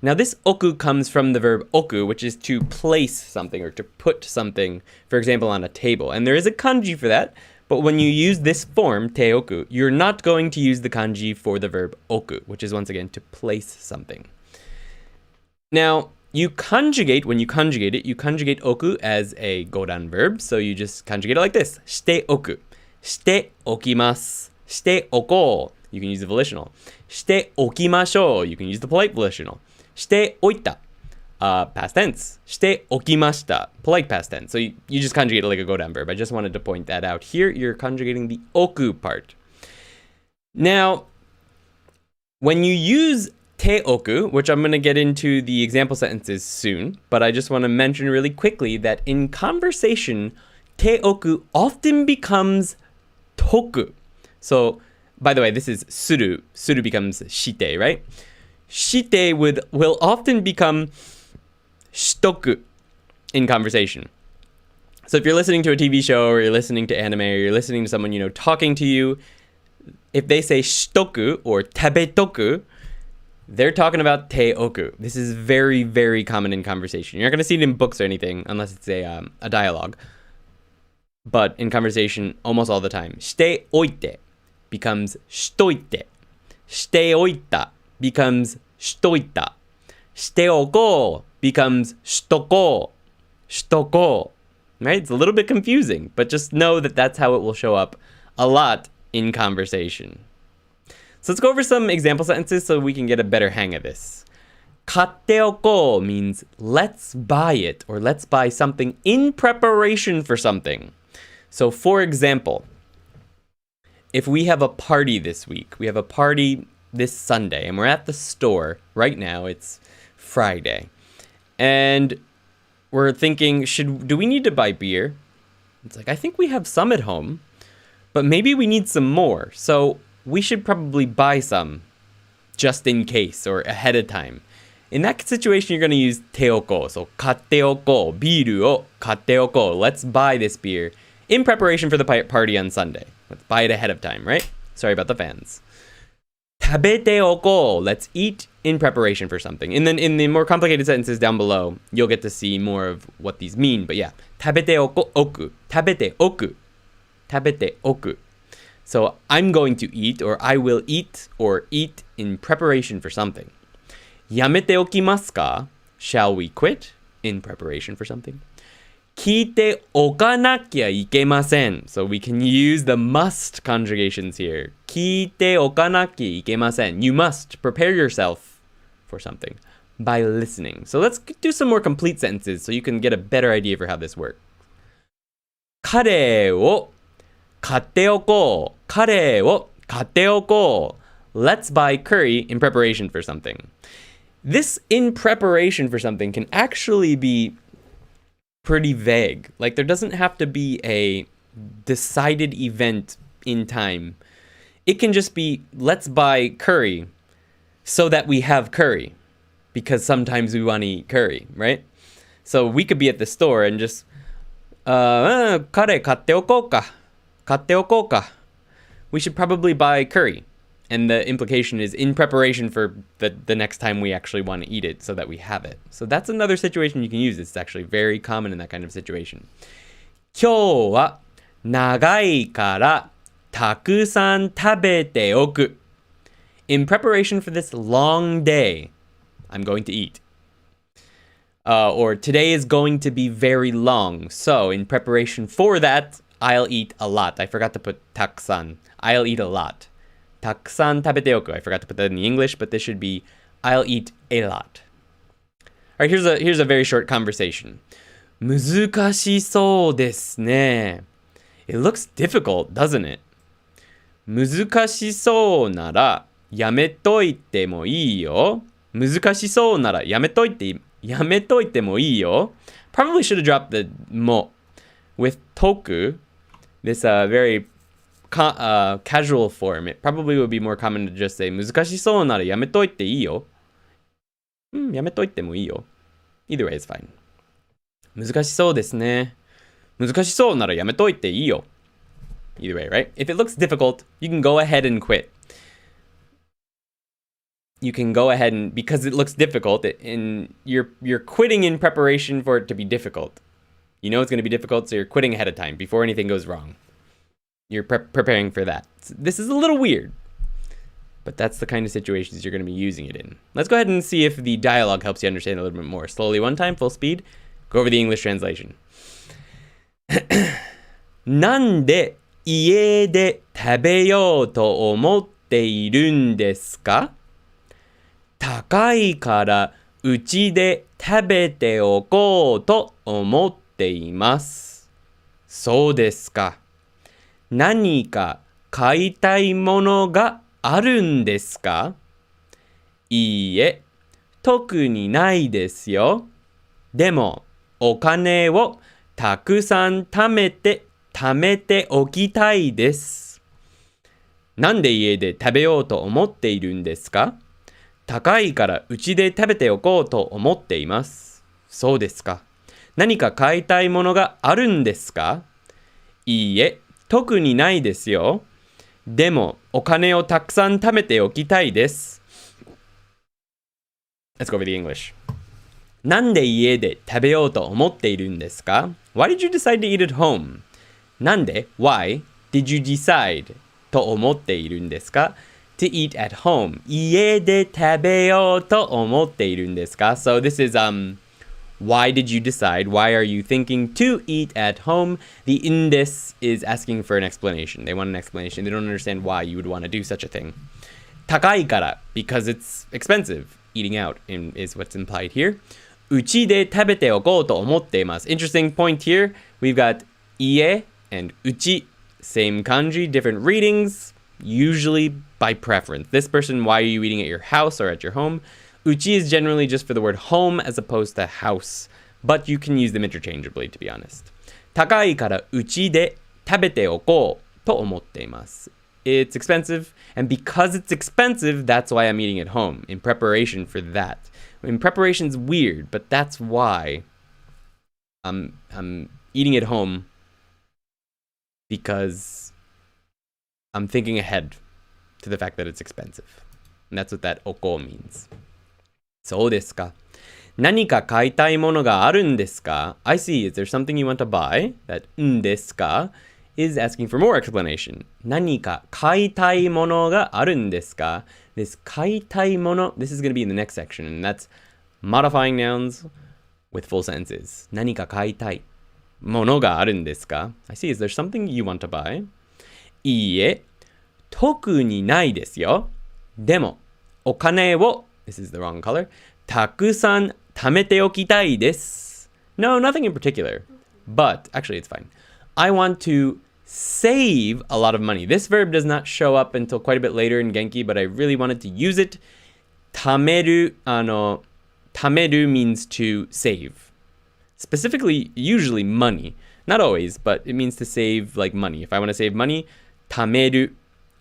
Now this oku comes from the verb oku, which is to place something or to put something, for example, on a table. And there is a kanji for that, but when you use this form, te-oku, you're not going to use the kanji for the verb oku, which is once again to place something. Now, when you conjugate it, you conjugate oku as a godan verb, so you just conjugate it like this. Shite oku. Shite okimasu. Shite oko. You can use the volitional. Shite okimashou. You can use the polite volitional. Shite oita. Past tense. Shite okimashita. Polite past tense. So you just conjugate it like a go-down verb. I just wanted to point that out. Here, you're conjugating the oku part. Now, when you use te-oku, which I'm going to get into the example sentences soon, but I just want to mention really quickly that in conversation, te-oku often becomes toku. So, by the way, this is suru. Suru becomes shite, right? Shite will often become shitoku in conversation. So if you're listening to a TV show or you're listening to anime or you're listening to someone, talking to you, if they say shitoku or tabetoku, they're talking about te-oku. This is very, very common in conversation. You're not going to see it in books or anything unless it's a dialogue. But in conversation, almost all the time. Shite oite becomes shitoite. Shite oita becomes shitoita. Shite oko becomes shitoko. Shitoko. Right? It's a little bit confusing, but just know that that's how it will show up a lot in conversation. So let's go over some example sentences so we can get a better hang of this. Katteoko means let's buy it or let's buy something in preparation for something. So for example, if we have a party this week, we have a party this Sunday and we're at the store right now, it's Friday, and we're thinking, do we need to buy beer? It's like, I think we have some at home, but maybe we need some more. So we should probably buy some just in case or ahead of time. In that situation, you're going to use te-oko. So katteoko, biru o katteoko. Let's buy this beer in preparation for the party on Sunday. Let's buy it ahead of time, right? Sorry about the fans. Tabete-oko. Let's eat in preparation for something. And then in the more complicated sentences down below, you'll get to see more of what these mean. But yeah, tabete-oku. Tabete-oku. Tabete-oku. So I'm going to eat, or I will eat, or eat in preparation for something. Yamete okimasu ka? Shall we quit in preparation for something? Kiite okanakia ikemasen. So we can use the must conjugations here. Kiite okanakia ikemasen. You must prepare yourself for something by listening. So let's do some more complete sentences so you can get a better idea for how this works. Kare wo katteoko. Kare wo katteoko. Let's buy curry in preparation for something. This in preparation for something can actually be pretty vague. Like there doesn't have to be a decided event in time. It can just be, let's buy curry so that we have curry, because sometimes we want to eat curry, right? So we could be at the store and just, カレー買っておこうか。買っておこうか. We should probably buy curry. And the implication is in preparation for the next time we actually want to eat it so that we have it. So that's another situation you can use. It's actually very common in that kind of situation. 今日は長いからたくさん食べておく. In preparation for this long day, I'm going to eat. Or today is going to be very long. So in preparation for that, I'll eat a lot. I forgot to put たくさん. I'll eat a lot. たくさん食べておく. I forgot to put that in the English, but this should be I'll eat a lot. All right, here's a very short conversation. 難しそうですね. It looks difficult, doesn't it? 難しそうならやめといてもいいよ. 難しそうならやめといてもいいよ. Probably should have dropped the mo. With toku, this very casual form, it probably would be more common to just say 難しそうならやめといていいよ. やめといてもいいよ. Either way is fine. 難しそうですね. 難しそうならやめといていいよ. Either way, right? If it looks difficult, you can go ahead and quit. You can go ahead and, because it looks difficult, and you're quitting in preparation for it to be difficult. You know it's going to be difficult, so you're quitting ahead of time before anything goes wrong. You're preparing for that. So this is a little weird, but that's the kind of situations you're going to be using it in. Let's go ahead and see if the dialogue helps you understand a little bit more. Slowly one time, full speed. Go over the English translation. なんで家で食べようと思っているんですか? 高いからうちで食べておこうと思っています。そうですか。何か買いたいものがあるんですか? いいえ、特にないですよ。でも、お金をたくさん貯めておきたいです。なんで家で食べようと思っているんですか? 高いからうちで食べておこうと思っています。そうですか。何か買いたいものがあるんですか? いいえ、特にないですよ。でも、お金をたくさん貯めておきたいです。Let's go over the English. なんで家で食べようと思っているんですか? Why did you decide to eat at home? なんで Why did you decide と思っているんですか? To eat at home. 家で食べようと思っているんですか? So this is why did you decide? Why are you thinking to eat at home? The in this is asking for an explanation. They want an explanation. They don't understand why you would want to do such a thing. 高いから because it's expensive. Eating out is what's implied here. うちで食べておこうと思っています. Interesting point here. We've got 家 and うち. Same kanji, different readings. Usually by preference. This person, why are you eating at your house or at your home? Uchi is generally just for the word home as opposed to house. But you can use them interchangeably, to be honest. 高いからうちで食べておこうと思っています. It's expensive, and because it's expensive, that's why I'm eating at home, in preparation for that. In preparation's weird, but that's why I'm eating at home, because I'm thinking ahead to the fact that it's expensive. And that's what that oko means. そうですか。何か買いたいものがあるんですか? I see. Is there something you want to buy? That んですか is asking for more explanation. 何か買いたいものがあるんですか? This 買いたいもの, this is going to be in the next section, and that's modifying nouns with full sentences. 何か買いたいものがあるんですか? I see. Is there something you want to buy? いいえ、特にないですよ。でも、お金を This is the wrong color. たくさん貯めておきたいです. No, nothing in particular. But, actually it's fine. I want to save a lot of money. This verb does not show up until quite a bit later in Genki, but I really wanted to use it. 貯めるmeans to save. Specifically, usually money. Not always, but it means to save like money. If I want to save money, tameru,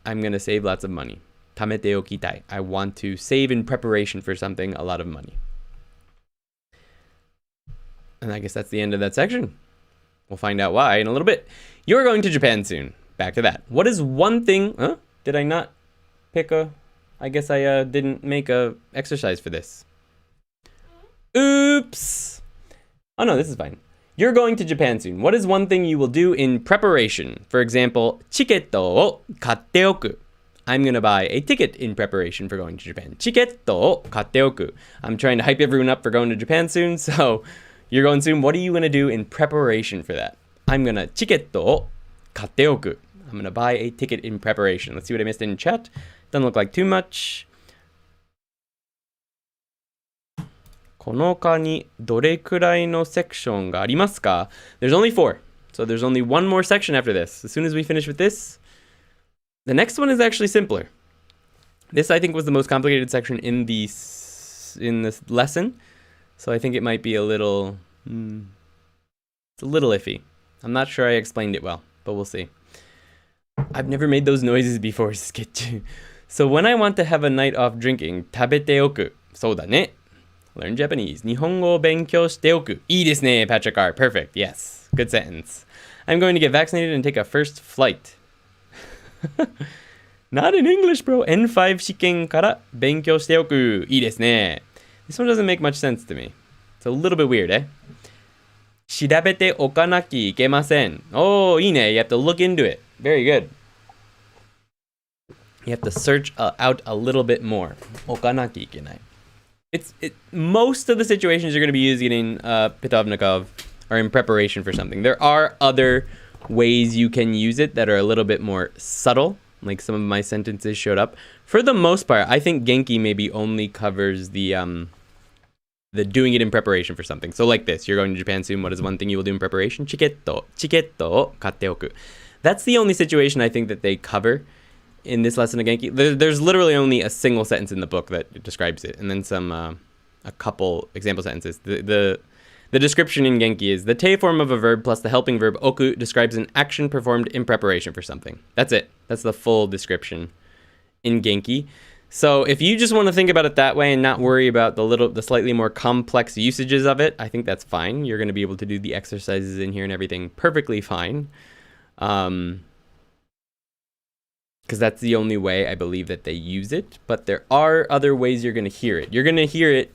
I'm going to save lots of money. Tamete okitai. I want to save in preparation for something, a lot of money. And I guess that's the end of that section. We'll find out why in a little bit. You're going to Japan soon. Back to that. What is one thing... Huh? Did I not pick a... I guess I didn't make a exercise for this. Oops. Oh no, this is fine. You're going to Japan soon. What is one thing you will do in preparation? For example, chiketto o katte oku. I'm going to buy a ticket in preparation for going to Japan. Chiketto o katte oku. I'm trying to hype everyone up for going to Japan soon, so you're going soon. What are you going to do in preparation for that? I'm going to chiketto o katte oku. I'm going to buy a ticket in preparation. Let's see what I missed in chat. Doesn't look like too much. この課にどれくらいのセクションがありますか? There's only 4. So there's only one more section after this. As soon as we finish with this, the next one is actually simpler. This, I think, was the most complicated section in this lesson. So I think it might be a little... it's a little iffy. I'm not sure I explained it well, but we'll see. I've never made those noises before, Sketch. So when I want to have a night off drinking, 食べておく. そうだね. Learn Japanese. 日本語を勉強しておく. いいですね, Patrick R. Perfect. Yes. Good sentence. I'm going to get vaccinated and take a first flight. Not in English, bro. N5 試験から勉強しておく. いいですね. This one doesn't make much sense to me. It's a little bit weird, eh? 調べておかなきゃいけません. Oh, いいね. You have to look into it. Very good. You have to search out a little bit more. おかなきゃいけない. Most of the situations you're going to be using in Pitovnikov are in preparation for something. There are other ways you can use it that are a little bit more subtle, like some of my sentences showed up. For the most part, I think Genki maybe only covers the doing it in preparation for something. So like this, you're going to Japan soon. What is one thing you will do in preparation? Chiketto o katte oku. That's the only situation I think that they cover in this lesson of Genki. There's literally only a single sentence in the book that describes it, and then a couple example sentences. The description in Genki is the te form of a verb plus the helping verb oku describes an action performed in preparation for something. That's it. That's the full description in Genki. So if you just want to think about it that way and not worry about the slightly more complex usages of it, I think that's fine. You're going to be able to do the exercises in here and everything perfectly fine. Because that's the only way I believe that they use it. But there are other ways you're going to hear it. You're going to hear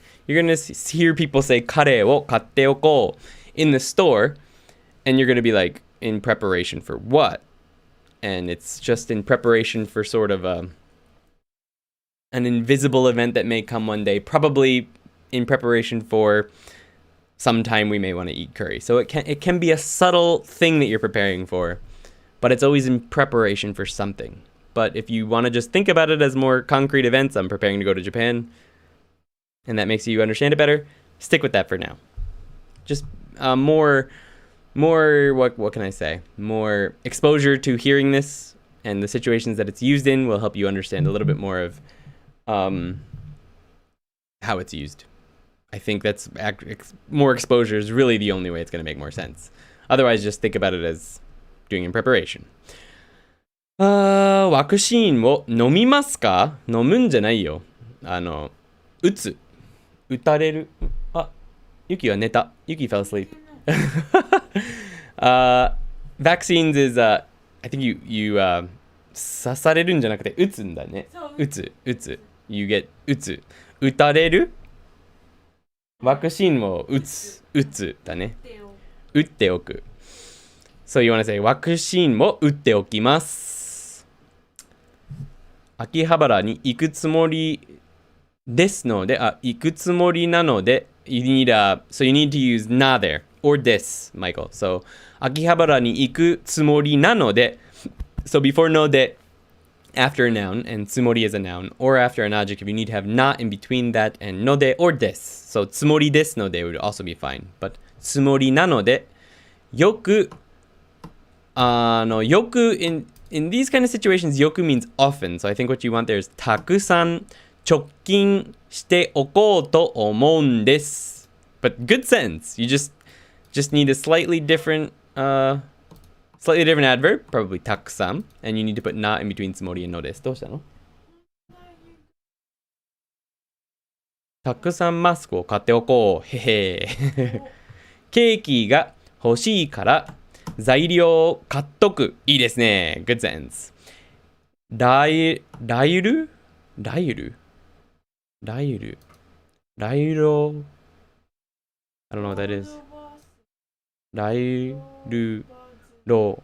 people say kare wo katte oko in the store, and you're going to be like, in preparation for what? And it's just in preparation for sort of an invisible event that may come one day, probably in preparation for sometime we may want to eat curry. So it can be a subtle thing that you're preparing for, but it's always in preparation for something. But if you want to just think about it as more concrete events, I'm preparing to go to Japan, and that makes you understand it better, stick with that for now. Just more, what can I say? More exposure to hearing this and the situations that it's used in will help you understand a little bit more of how it's used. I think that's more exposure is really the only way it's going to make more sense. Otherwise, just think about it as doing in preparation. ワクチンを飲みますか? 飲むんじゃないよ。打つ。打たれる。あ、ユキは寝た。ユキ fell asleep. Vaccines is, I think you 刺されるんじゃなくて打つんだね。打つ。You get 打つ。打たれる。ワクチンを打つだね。打っておく。So you want to say ワクチンを打っておきます。秋葉原に行くつもりですので、行くつもりなので、so you need to use na there, or this, Michael. So, 秋葉原に行くつもりなので, so before no de, after a noun, and つもり is a noun, or after an adjective, you need to have na in between that and no de or this. So, つもりですので would also be fine. But, つもりなので、よく in these kind of situations, yoku means often. So I think what you want there is たくさん貯金しておこうと思うんです. But good sentence. You just need a slightly different Slightly different adverb, probably takusan, and you need to put na in between tsumori and no desu. どうしたの? たくさんマスクを買っておこう。へへ。ケーキが欲しいから材料を買っとく。いいですね。Good sense. ライル I don't know what that is. ライルロ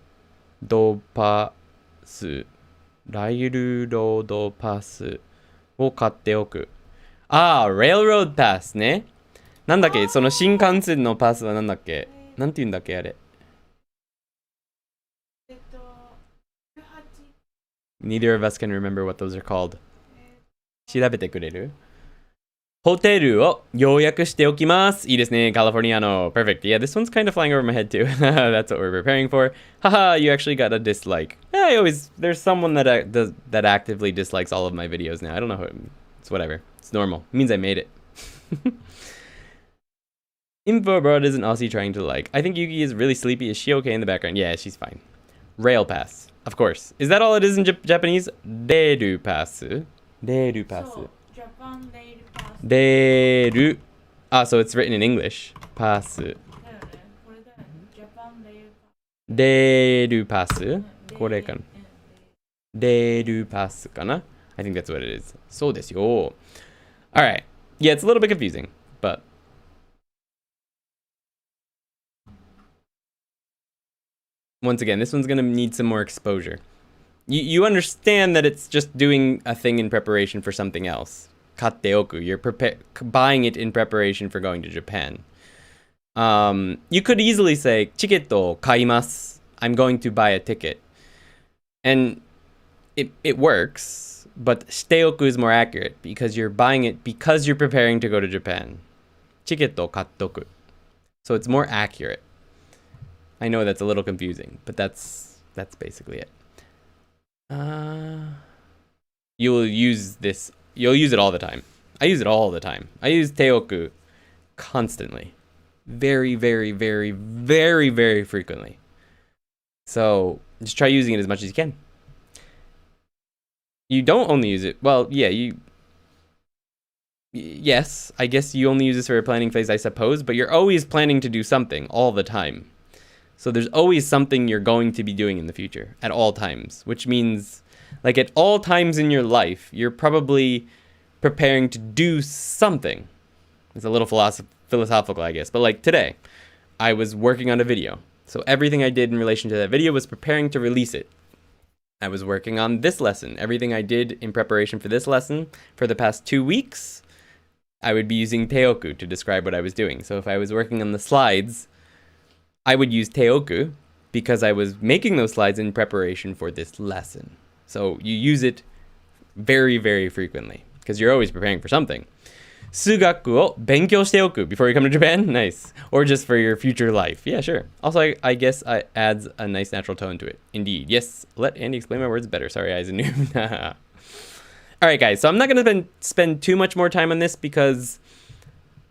ドパス。ライルロドパスを買っておく。railroad pass ね。なんだっけその新幹線のパスはなんだっけなんて言うんだっけあれ。Neither of us can remember what those are called. 調べてくれるホテルを予約しておきます。いいですね。Californiano. Perfect. Yeah, this one's kind of flying over my head too. That's what we're preparing for. Haha, you actually got a dislike. There's someone that actively dislikes all of my videos now. I don't know who. It's whatever. It's normal. It means I made it. Info abroad is an Aussie trying to like. I think Yuki is really sleepy. Is she okay in the background? Yeah, she's fine. Rail pass. Of course. Is that all it is in Japanese? Deru pass. Deru pass. Japan Rail Pass. Deru. So it's written in English. Pass. Deru pass. これかな。Deru pass かな? I think that's what it is. そうですよ. Alright. Yeah, it's a little bit confusing, but once again, this one's going to need some more exposure. You understand that it's just doing a thing in preparation for something else. Katteoku. You're buying it in preparation for going to Japan. You could easily say, Chiketo kaimasu. I'm going to buy a ticket. And it works, but shiteoku is more accurate because you're buying it because you're preparing to go to Japan. Chiketo kattoku. So it's more accurate. I know that's a little confusing, but that's basically it. You'll use it all the time. I use it all the time. I use te-oku constantly. Very, very, very, very, very frequently. So just try using it as much as you can. You don't only use it. Well, yeah, yes, I guess you only use this for a planning phase, I suppose, but you're always planning to do something all the time. So there's always something you're going to be doing in the future at all times, which means like at all times in your life, you're probably preparing to do something. It's a little philosophical, I guess, but like today, I was working on a video. So everything I did in relation to that video was preparing to release it. I was working on this lesson. Everything I did in preparation for this lesson for the past 2 weeks, I would be using te-oku to describe what I was doing. So if I was working on the slides, I would use te-oku because I was making those slides in preparation for this lesson. So you use it very, very frequently because you're always preparing for something. Sugaku o benkyou shite oku before you come to Japan? Nice. Or just for your future life. Yeah, sure. Also, I guess it adds a nice natural tone to it. Indeed. Yes, let Andy explain my words better. Sorry, I was a noob. Alright, guys. So I'm not going to spend too much more time on this because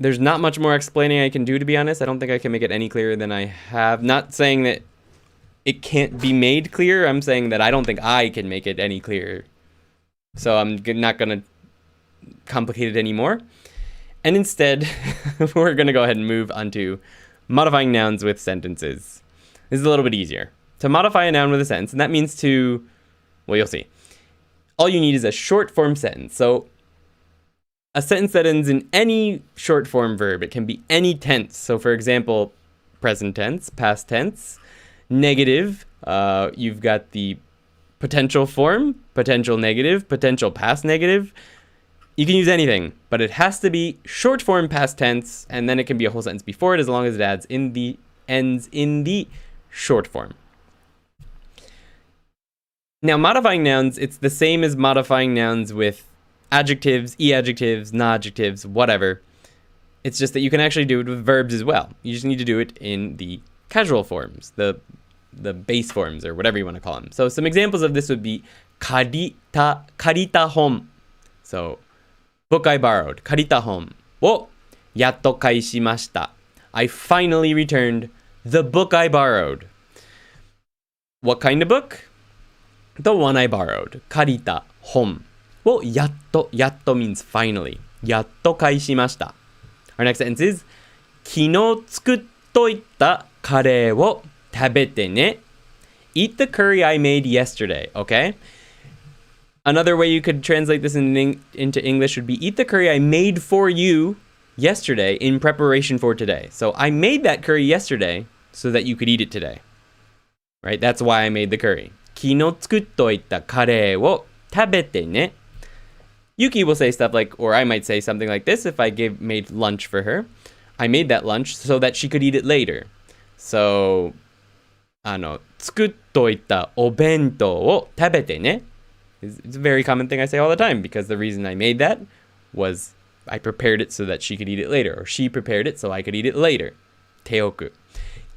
there's not much more explaining I can do, to be honest. I don't think I can make it any clearer than I have. Not saying that it can't be made clear. I'm saying that I don't think I can make it any clearer. So I'm not going to complicate it anymore. And instead, we're going to go ahead and move on to modifying nouns with sentences. This is a little bit easier. To modify a noun with a sentence, and that means well, you'll see. All you need is a short form sentence. So a sentence that ends in any short form verb. It can be any tense. So for example, present tense, past tense, negative. You've got the potential form, potential negative, potential past negative. You can use anything, but it has to be short form past tense, and then it can be a whole sentence before it as long as it ends in the short form. Now, modifying nouns, it's the same as modifying nouns with adjectives, e-adjectives, na-adjectives, whatever. It's just that you can actually do it with verbs as well. You just need to do it in the casual forms, the base forms, or whatever you want to call them. So some examples of this would be karita hon. So, book I borrowed, karita hon wo yatto kaishimashita. I finally returned The book I borrowed. What kind of book? The one I borrowed. 借りた本をやっと means finally. やっと返しました。Our next sentence is 昨日作っといたカレーを食べてね。Eat the curry I made yesterday, okay? Another way you could translate this into English would be eat the curry I made for you yesterday in preparation for today. So I made that curry yesterday so that you could eat it today. Right? That's why I made the curry. 昨日作っといたカレーを食べてね。Yuki will say stuff like, or I might say something like this if I made lunch for her. I made that lunch so that she could eat it later. So, 作っといたお弁当を食べてね. It's a very common thing I say all the time because the reason I made that was I prepared it so that she could eat it later, or she prepared it so I could eat it later. te-oku.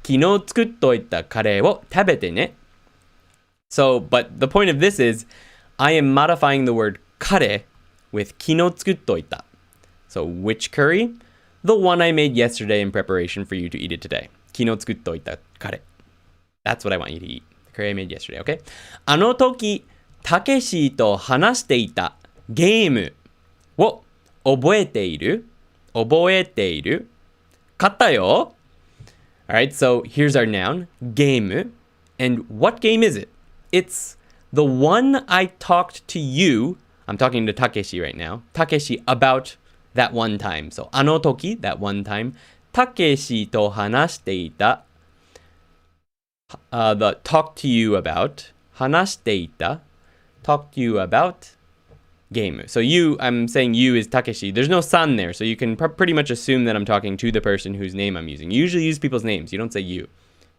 昨日作っといたカレーを食べてね. So, but the point of this is I am modifying the word kare with 昨日作っといた. So, which curry? The one I made yesterday in preparation for you to eat it today. 昨日作っといたカレー. That's what I want you to eat. The curry I made yesterday, okay? あの時たけしと話していたゲームを覚えている買ったよ. Alright, so here's our noun, game. And what game is it? It's the one I talked to you. I'm talking to Takeshi right now. Takeshi about that one time. So あの時, that one time. たけしと話していた. The talk to you about. 話していた. Talk to you about game. So you, I'm saying you is Takeshi. There's no san there, so you can pretty much assume that I'm talking to the person whose name I'm using. You usually use people's names. You don't say you.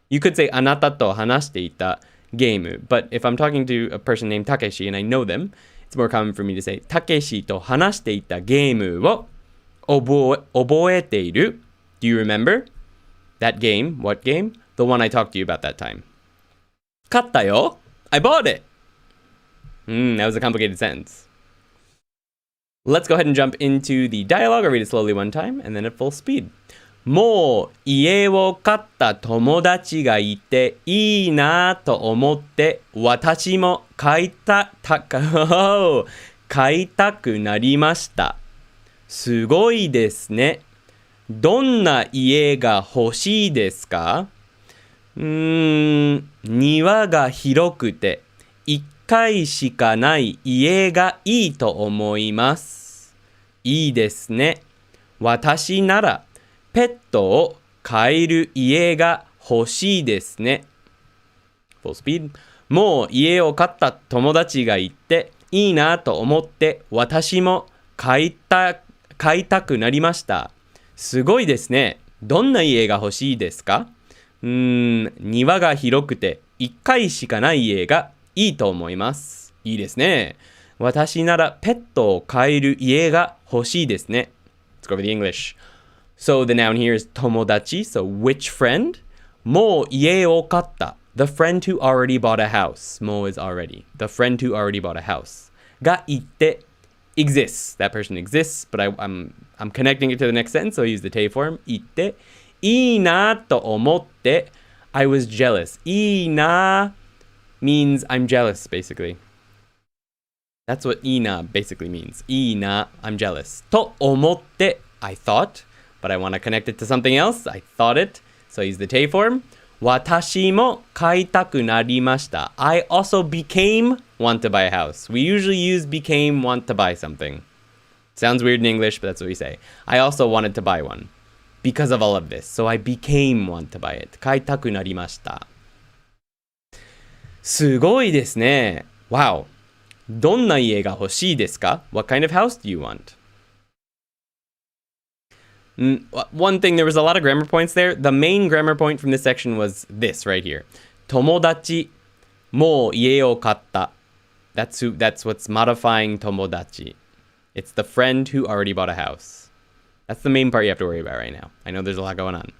You could say あなたと話していたゲーム. But if I'm talking to a person named Takeshi and I know them, it's more common for me to say たけしと話していたゲームを覚えている. Do you remember that game? What game? The one I talked to you about that time. 買ったよ. I bought it. That was a complicated sentence. Let's go ahead and jump into the dialogue. I'll read it slowly one time and then at full speed. もう家を買った友達がいていいなと思って私も買いたくなりました。すごいですね。どんな家が欲しいですか？庭が広くて1回しかない家がいいと思います。いいですね。私ならペットを飼える家が欲しいですね。Full speed. もう家を買った友達がいていいなと思って私も買いたくなりました。すごいですね。どんな家が欲しいですか？庭が広くて1回しかない家がいいと思います。いいですね。私ならペットを飼える家が欲しいですね。Let's go over the English. So the noun here is tomodachi, so which friend? もう家を買った. The friend who already bought a house. もう is already. The friend who already bought a house. がいて exists. That person exists, but I'm connecting it to the next sentence, so I use the te form. いていいなと思って I was jealous. いいな means I'm jealous, basically. That's what いいな basically means. いいな I'm jealous. と思って I thought, but I want to connect it to something else. I thought it, so I use the te form. 私も買いたくなりました. I also became want to buy a house. We usually use became want to buy something. Sounds weird in English, but that's what we say. I also wanted to buy one because of all of this. So I became want to buy it. 買いたくなりました. すごいですね. Wow. どんな家が欲しいですか? What kind of house do you want? One thing, there was a lot of grammar points there. The main grammar point from this section was this right here. 友達もう家を買った. That's what's modifying 友達. It's the friend who already bought a house. That's the main part you have to worry about right now. I know there's a lot going on.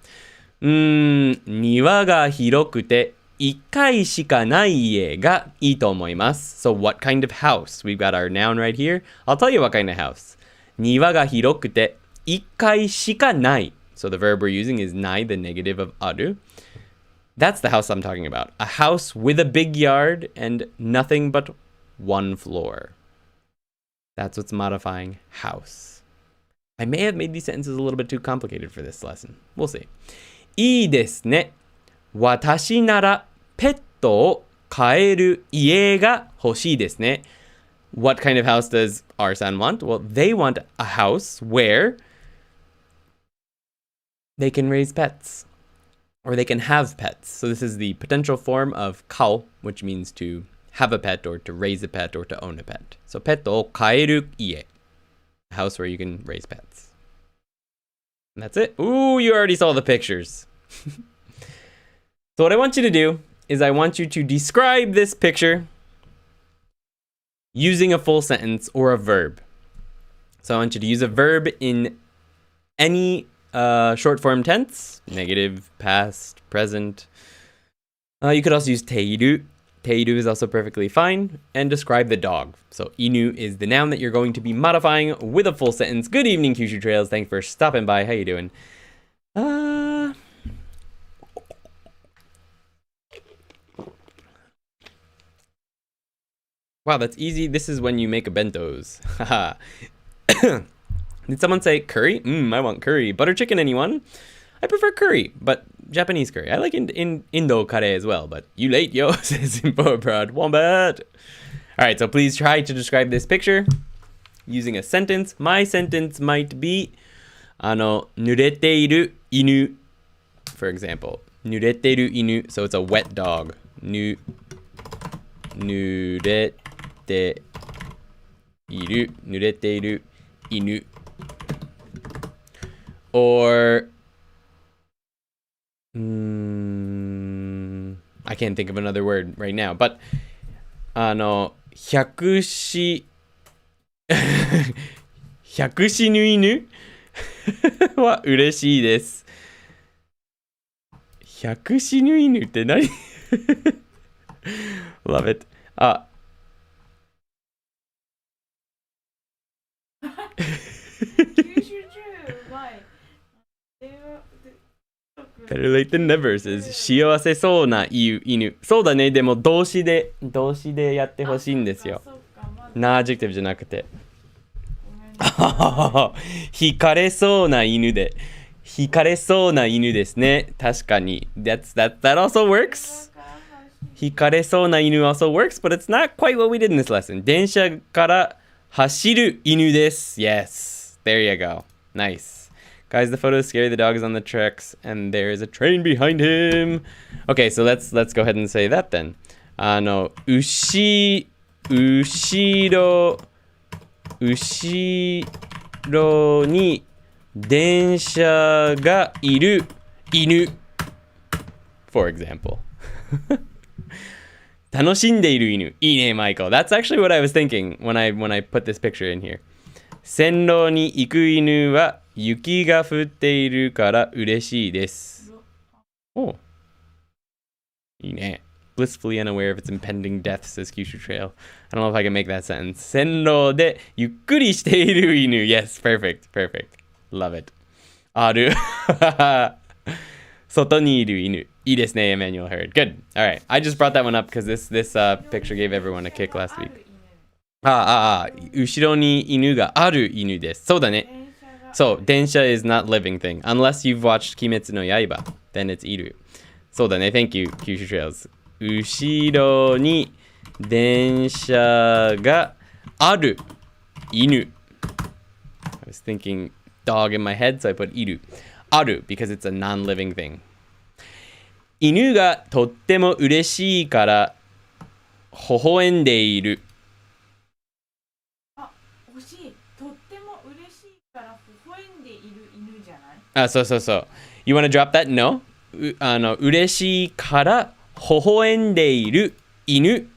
庭が広くて1回しかない家がいいと思います. So what kind of house? We've got our noun right here. I'll tell you what kind of house. 庭が広くて1回しかない. So the verb we're using is nai, the negative of aru. That's the house I'm talking about. A house with a big yard and nothing but one floor. That's what's modifying house. I may have made these sentences a little bit too complicated for this lesson. We'll see. いいですね。私ならペットを飼える家が欲しいですね。What kind of house does R-san want? Well, they want a house where they can raise pets. Or they can have pets. So this is the potential form of kao, which means to have a pet or to raise a pet or to own a pet. So pet o kaeru ie. A house where you can raise pets. And that's it. Ooh, you already saw the pictures. So what I want you to do is I want you to describe this picture using a full sentence or a verb. So I want you to use a verb in any short form tense, negative, past, present. You could also use teiru. Teiru is also perfectly fine. And describe the dog. So inu is the noun that you're going to be modifying with a full sentence. Good evening, Kyushu Trails. Thanks for stopping by. How you doing? Wow, that's easy. This is when you make a bentos. Haha. Did someone say curry? I want curry. Butter chicken, anyone? I prefer curry, but Japanese curry. I like Indo curry as well, but you late, yo, says Info Abroad. Wombat. All right, so please try to describe this picture using a sentence. My sentence might be, 濡れている犬, for example. 濡れている犬, so it's a wet dog. 濡れている犬. Or I can't think of another word right now, but 百死ぬ犬は嬉しいです。百死ぬ犬って何？ Love it. Better late than never says 幸せそうな犬。そうだね。でも動詞でやってほしいんですよ。なアジェクティブじゃなくて。惹かれそうな犬で。惹かれそうな犬ですね。確かに。That also works. 惹かれそうな犬 also works, but it's not quite what we did in this lesson. 電車から走る犬です。Yes. There you go. Nice.Guys, the photo is scary. The dog is on the tracks, and there is a train behind him. Okay, so let's go ahead and say that then. 後ろに電車がいる犬. For example. 楽しんでいる犬. いいね, Michael. That's actually what I was thinking when I put this picture in here. 線路に行く犬は雪が降っているから嬉しいです。Oh. いいね. Blissfully unaware of its impending death, says Kyushu Trail. I don't know if I can make that sentence. 線路でゆっくりしている犬. Yes, perfect. Love it. ある。外にいる犬. いいですね, Emmanuel heard. Good. All right. I just brought that one up because this picture gave everyone a kick last week. 後ろに犬がある犬です。そうだね。So, 電車 is not living thing. Unless you've watched Kimetsu no Yaiba, then it's iru. そうだね. Thank you, Kyushu Trails. 後ろに電車がある犬. I was thinking dog in my head, so I put iru. ある because it's a non-living thing. 犬がとっても嬉しいから微笑んでいる. So. You want to drop that? No. 嬉しいから微笑んでいる犬.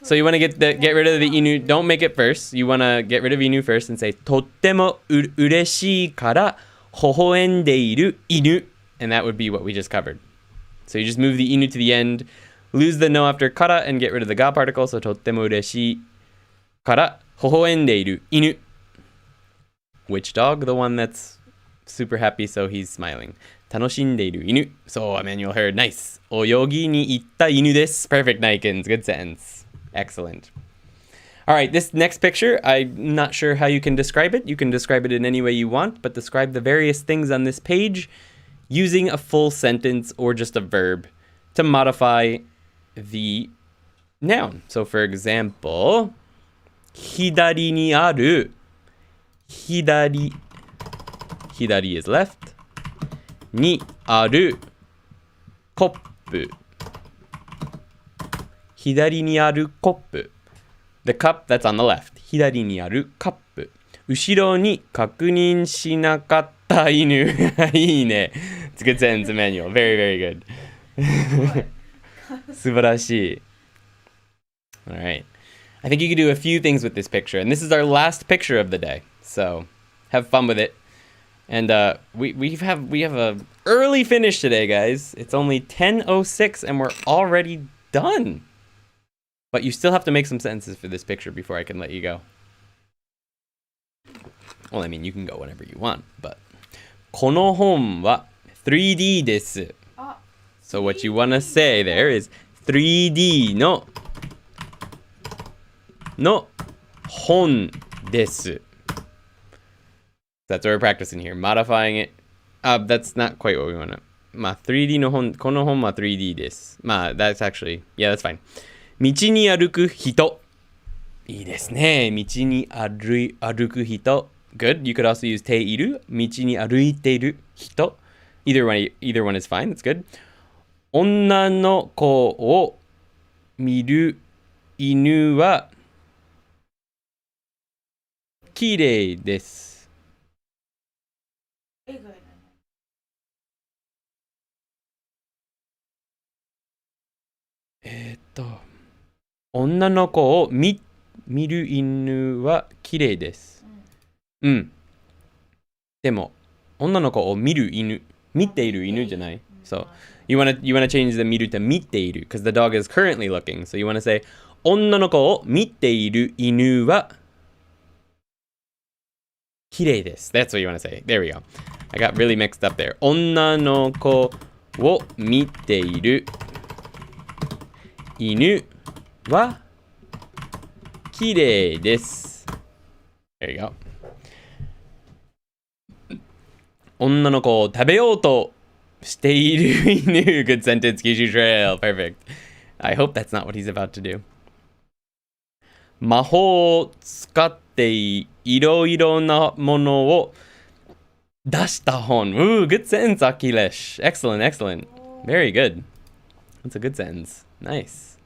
So you want to get rid of the inu. Don't make it first. You want to get rid of inu first and say とっても嬉しいから微笑んでいる犬. And that would be what we just covered. So you just move the inu to the end, lose the no after kara, and get rid of the ga particle. So とっても嬉しいから微笑んでいる犬. Which dog? The one that's super happy, so he's smiling. 楽しんでいる犬. So Emmanuel heard, nice. 泳ぎに行った犬です. Perfect, Nikens. Good sentence. Excellent. All right, this next picture, I'm not sure how you can describe it. You can describe it in any way you want, but describe the various things on this page using a full sentence or just a verb to modify the noun. So for example, 左にある 左 is left にあるコップ 左にあるコップ The cup that's on the left 左にあるカップ後ろに確認しなかった犬いいね It's a good sentence, Emmanuel. Very, very good. 素晴らしい All right. I think you could do a few things with this picture. And this is our last picture of the day. So have fun with it. And we have a early finish today, guys. It's only 10:06 and we're already done. But you still have to make some sentences for this picture before I can let you go. Well, I mean, you can go whenever you want, but この本は 3D です. So what you want to say there is 3D の本です. That's what we're practicing here. Modifying it. That's not quite what we want to. 3D の本、この本は 3D です. That's actually, yeah, that's fine. 道に歩く人. いいですね。道に歩く人. Good. You could also use ている. 道に歩いている人. Either one is fine. That's good. 女の子を見る犬は綺麗です。女の子を見る犬は綺麗です。うん。でも、女の子を見る犬、見ている犬じゃない。So, you wanna change the 見る to 見ている because the dog is currently looking. So you wanna say 女の子を見ている犬は綺麗です。That's what you wanna say. There we go. I got really mixed up there. 女の子を見ている犬は綺麗です。There you go. 女の子を食べようとしている犬 Good sentence, Kyushu Trail. Perfect. I hope that's not what he's about to do. 魔法を使っていろいろなものを出した本. Ooh, good sentence, Akhilesh. Excellent, excellent. Very good. That's a good sentence. Nice.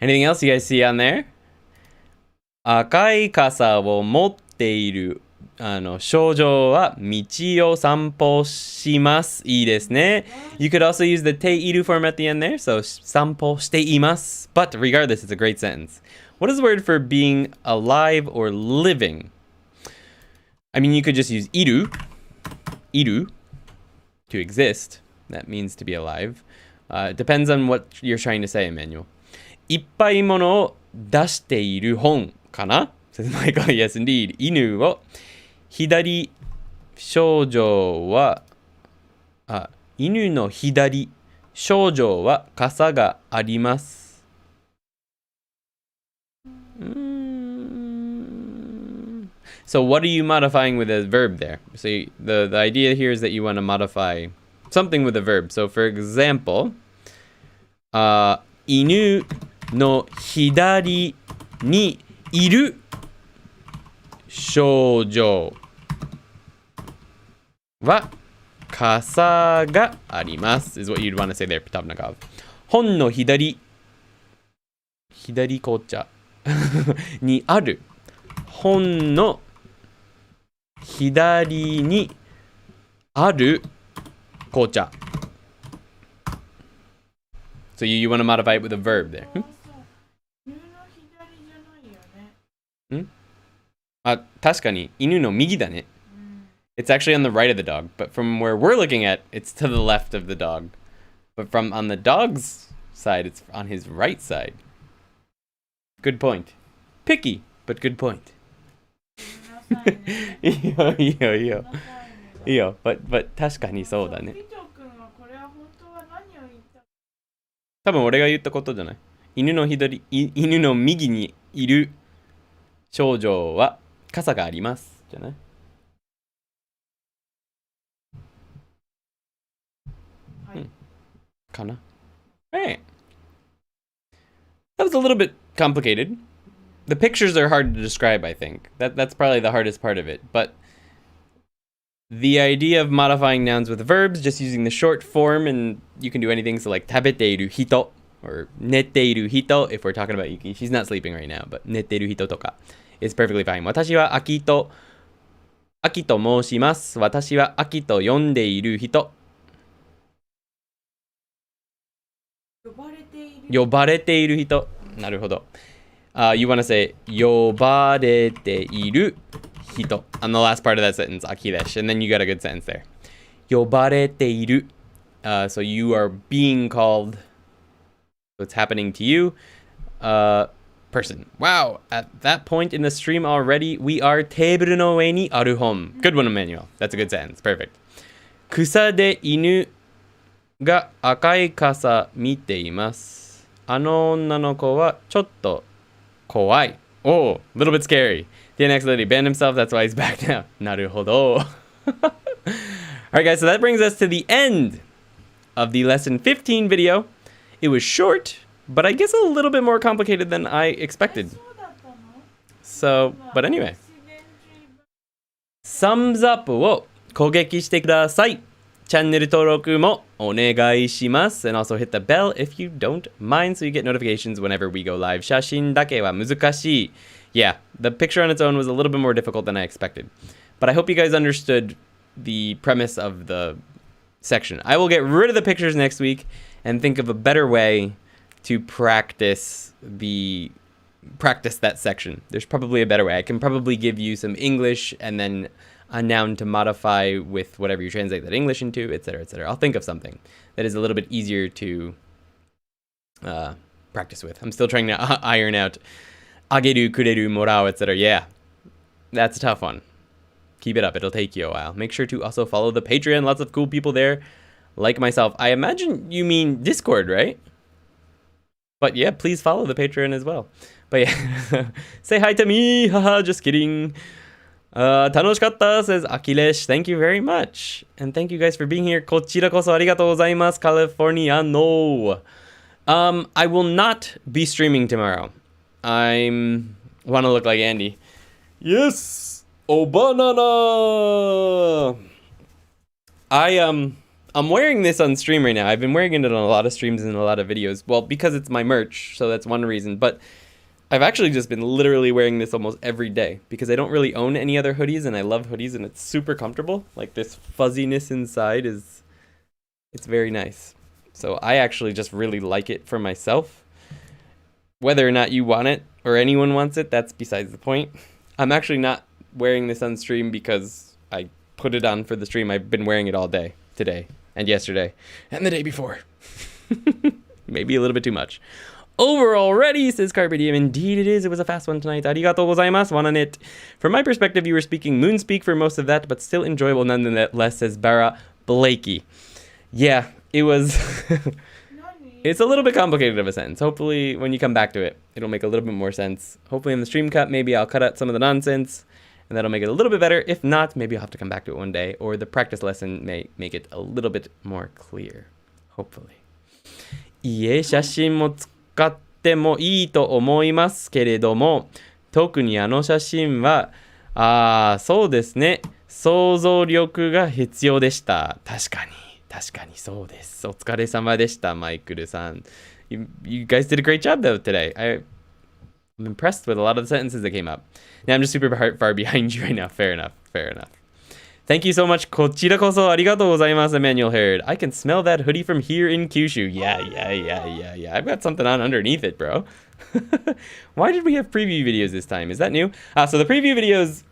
Anything else you guys see on there? 赤い傘を持っている少女は道を散歩します。いいですね。You could also use the ている form at the end there. So 散歩しています。But regardless, it's a great sentence. What is the word for being alive or living? I mean, you could just use いる to exist. That means to be alive. It depends on what you're trying to say, Emmanuel. いっぱいものを出している本かな? Says Michael, yes indeed. 犬を左少女は犬の左少女は傘があります。So what are you modifying with a verb there? So the idea here is that you want to modify something with a verb. So for example, 犬の左にいる少女は傘があります is what you'd want to say there, Pitavnakov. 本の左紅茶にある本の左にある紅茶 So you want to modify it with a verb there. 確かに犬の右だね It's actually on the right of the dog, but from where we're looking at, it's to the left of the dog. But from on the dog's side, it's on his right side. Good point. Picky, but good point. Yo. いいよ。but 確かにそうだね。ピト君はこれは本当は何を言った？多分俺が言ったことじゃない。犬の右にいる少女は傘があります。じゃない？はい。かな。Hey. That was a little bit complicated. The pictures are hard to describe, I think. That's probably the hardest part of it. But the idea of modifying nouns with verbs, just using the short form, and you can do anything. So like 食べている人 or 寝ている人 if we're talking about Yuki. She's not sleeping right now, but 寝ている人とか is perfectly fine. 私は秋と申します。私は秋と呼んでいる人。呼ばれている人。なるほど。You want to say 呼ばれている人 on the last part of that sentence, akidesh, and then you got a good sentence there. 呼ばれている so you are being called, what's happening to you, person. Wow, at that point in the stream already, we are テーブルの上にある本. Good one, Emmanuel. That's a good sentence. Perfect. 草で犬が赤い傘見ています。あの女の子はちょっと怖い. Oh, a little bit scary. The next lady banned himself, that's why he's back now. なるほど. Alright guys, so that brings us to the end of the lesson 15 video. It was short, but I guess a little bit more complicated than I expected. So, but anyway. Thumbs up を攻撃してください。チャンネル登録もお願いします。And also hit the bell if you don't mind so you get notifications whenever we go live. 写真だけは難しい。Yeah, the picture on its own was a little bit more difficult than I expected. But I hope you guys understood the premise of the section. I will get rid of the pictures next week and think of a better way to practice that section. There's probably a better way. I can probably give you some English and then a noun to modify with whatever you translate that English into, etc., etc. I'll think of something that is a little bit easier to practice with. I'm still trying to iron out あげる、くれる、もらう, etc. Yeah, that's a tough one. Keep it up. It'll take you a while. Make sure to also follow the Patreon. Lots of cool people there, like myself. I imagine you mean Discord, right? But yeah, please follow the Patreon as well. But yeah, say hi to me. Haha, just kidding. 楽しかった says Akilesh. Thank you very much. And thank you guys for being here. こちらこそありがとうございます。Californiano. I will not be streaming tomorrow. I want to look like Andy. Yes! Oh, banana! I'm wearing this on stream right now. I've been wearing it on a lot of streams and a lot of videos. Well, because it's my merch, so that's one reason. But I've actually just been literally wearing this almost every day because I don't really own any other hoodies and I love hoodies and it's super comfortable. Like this fuzziness inside it's very nice. So I actually just really like it for myself. Whether or not you want it or anyone wants it, that's besides the point. I'm actually not wearing this on stream because I put it on for the stream. I've been wearing it all day, today and yesterday and the day before. Maybe a little bit too much. Over already, says Carpe Diem. Indeed it is. It was a fast one tonight. Arigatou gozaimasu, wananit. From my perspective, you were speaking moon speak for most of that, but still enjoyable nonetheless, says Bara Blakey. Yeah, it was... It's a little bit complicated of a sentence. Hopefully, when you come back to it, it'll make a little bit more sense. Hopefully in the stream cut, maybe I'll cut out some of the nonsense, and that'll make it a little bit better. If not, maybe I'll have to come back to it one day, or the practice lesson may make it a little bit more clear. Hopefully. いえ、写真も使ってもいいと思いますけれども、特にあの写真は、そうですね。想像力が必要でした。確かに。確かにそうです。お疲れ様でした、マイクルさん。You guys did a great job though today. I'm impressed with a lot of the sentences that came up. Now I'm just super far behind you right now. Fair enough. Fair enough. Thank you so much. こちらこそありがとうございます、Emmanuel Hurd. I can smell that hoodie from here in Kyushu. Yeah. I've got something on underneath it, bro. Why did we have preview videos this time? Is that new? So the preview videos,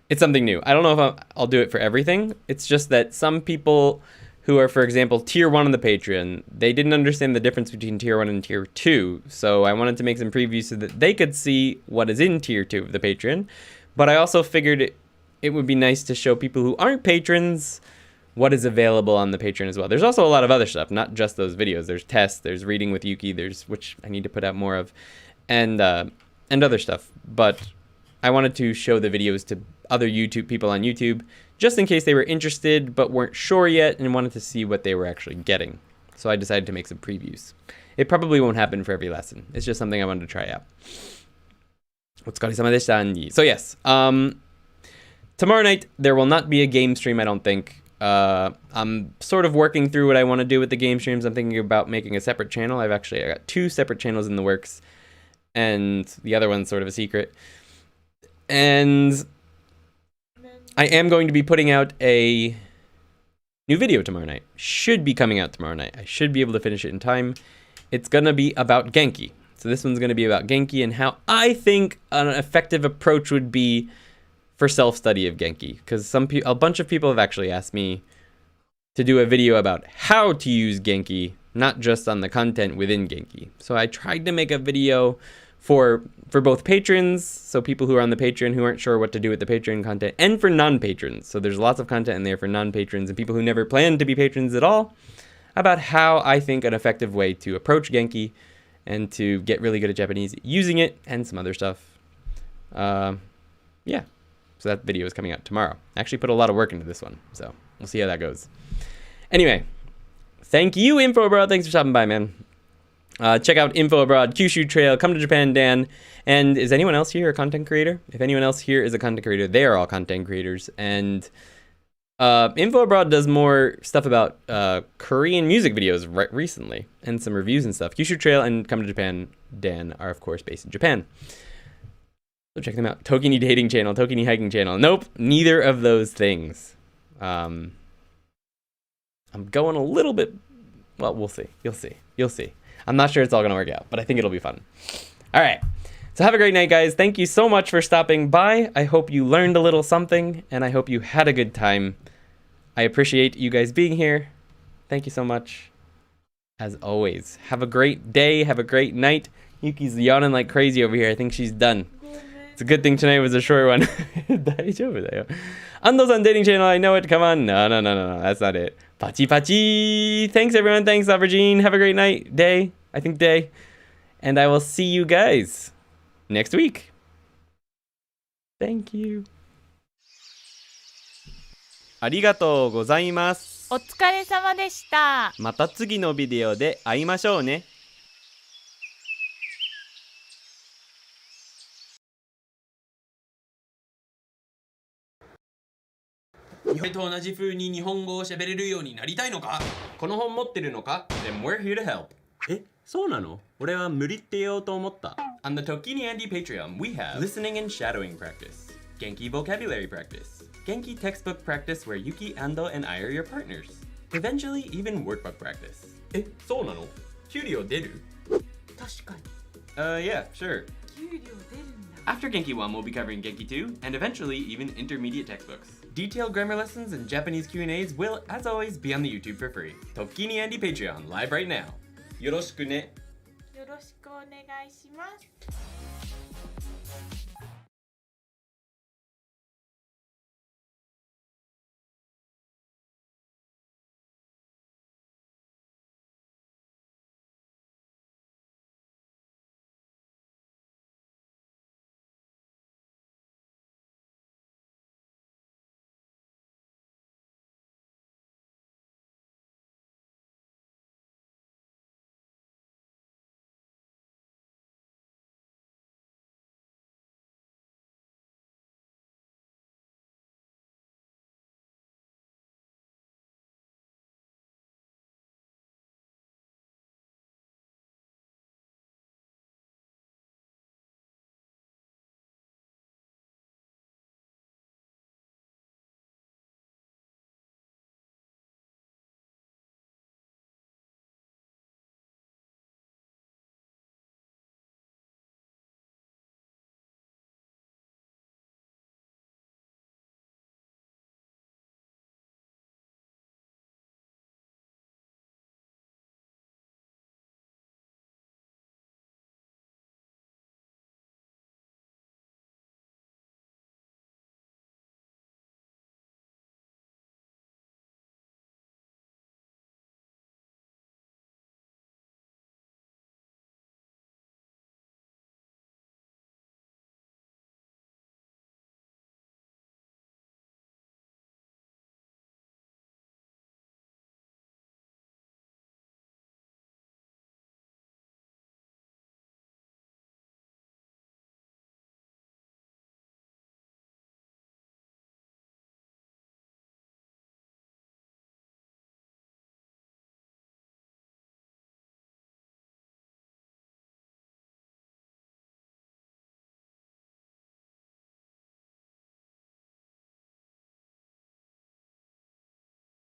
it's something new. I don't know if I'll do it for everything. It's just that some people who are, for example, tier 1 on the Patreon, they didn't understand the difference between tier 1 and tier 2. So I wanted to make some previews so that they could see what is in tier 2 of the Patreon. But I also figured it would be nice to show people who aren't patrons what is available on the Patreon as well. There's also a lot of other stuff, not just those videos. There's tests, there's reading with Yuki, there's, which I need to put out more of, and other stuff. But I wanted to show the videos to other YouTube people on YouTube, just in case they were interested but weren't sure yet and wanted to see what they were actually getting. So I decided to make some previews. It probably won't happen for every lesson. It's just something I wanted to try out. So yes, tomorrow night there will not be a game stream, I don't think. I'm sort of working through what I want to do with the game streams. I'm thinking about making a separate channel. I got 2 separate channels in the works, and the other one's sort of a secret. And I am going to be putting out a new video tomorrow night. Should be coming out tomorrow night. I should be able to finish it in time. It's gonna be about Genki. So this one's gonna be about Genki and how I think an effective approach would be for self-study of Genki, because a bunch of people have actually asked me to do a video about how to use Genki, not just on the content within Genki. So I tried to make a video for both patrons, so people who are on the Patreon who aren't sure what to do with the Patreon content, and for non-patrons. So there's lots of content in there for non-patrons and people who never plan to be patrons at all, about how I think an effective way to approach Genki and to get really good at Japanese using it, and some other stuff. Yeah. So that video is coming out tomorrow. I actually put a lot of work into this one, so we'll see how that goes. Anyway, thank you, Info Abroad. Thanks for stopping by, man. Check out Info Abroad, Kyushu Trail, Come to Japan, Dan. And is anyone else here a content creator? If anyone else here is a content creator, they are all content creators. And Info Abroad does more stuff about Korean music videos recently, and some reviews and stuff. Kyushu Trail and Come to Japan, Dan are, of course, based in Japan. So check them out. Tokini Dating Channel, Tokini Hiking Channel. Nope, neither of those things. I'm going a little bit, well, we'll see. You'll see. You'll see. I'm not sure it's all going to work out, but I think it'll be fun. All right. So have a great night, guys. Thank you so much for stopping by. I hope you learned a little something, and I hope you had a good time. I appreciate you guys being here. Thank you so much. As always, have a great day. Have a great night. Yuki's yawning like crazy over here. I think she's done. It's a good thing tonight was a short one. Ando-san dating channel, I know it. Come on. No. That's not it. Pachi pachi. Thanks, everyone. Thanks, Aubergine. Have a great night. Day. I think day. And I will see you guys next week. Thank you. ありがとうございます。お疲れ様でした。また次のビデオで会いましょうね。日本と同じ風に日本語を喋れるようになりたいのか？この本持ってるのか？ Then we're here to help. え、そうなの？俺は無理って言おうと思った。On the Tokini Andy Patreon, we have listening and shadowing practice, Genki vocabulary practice, Genki textbook practice where Yuki, Ando, and I are your partners. Eventually, even workbook practice. え、そうなの？給料出る？確かに。Yeah, sure. 給料出るんだ。After Genki 1, we'll be covering Genki 2, and eventually even intermediate textbooks. Detailed grammar lessons and Japanese Q&As will, as always, be on the YouTube for free. Tokini Andy Patreon, live right now. よろしくね。よろしくお願いします。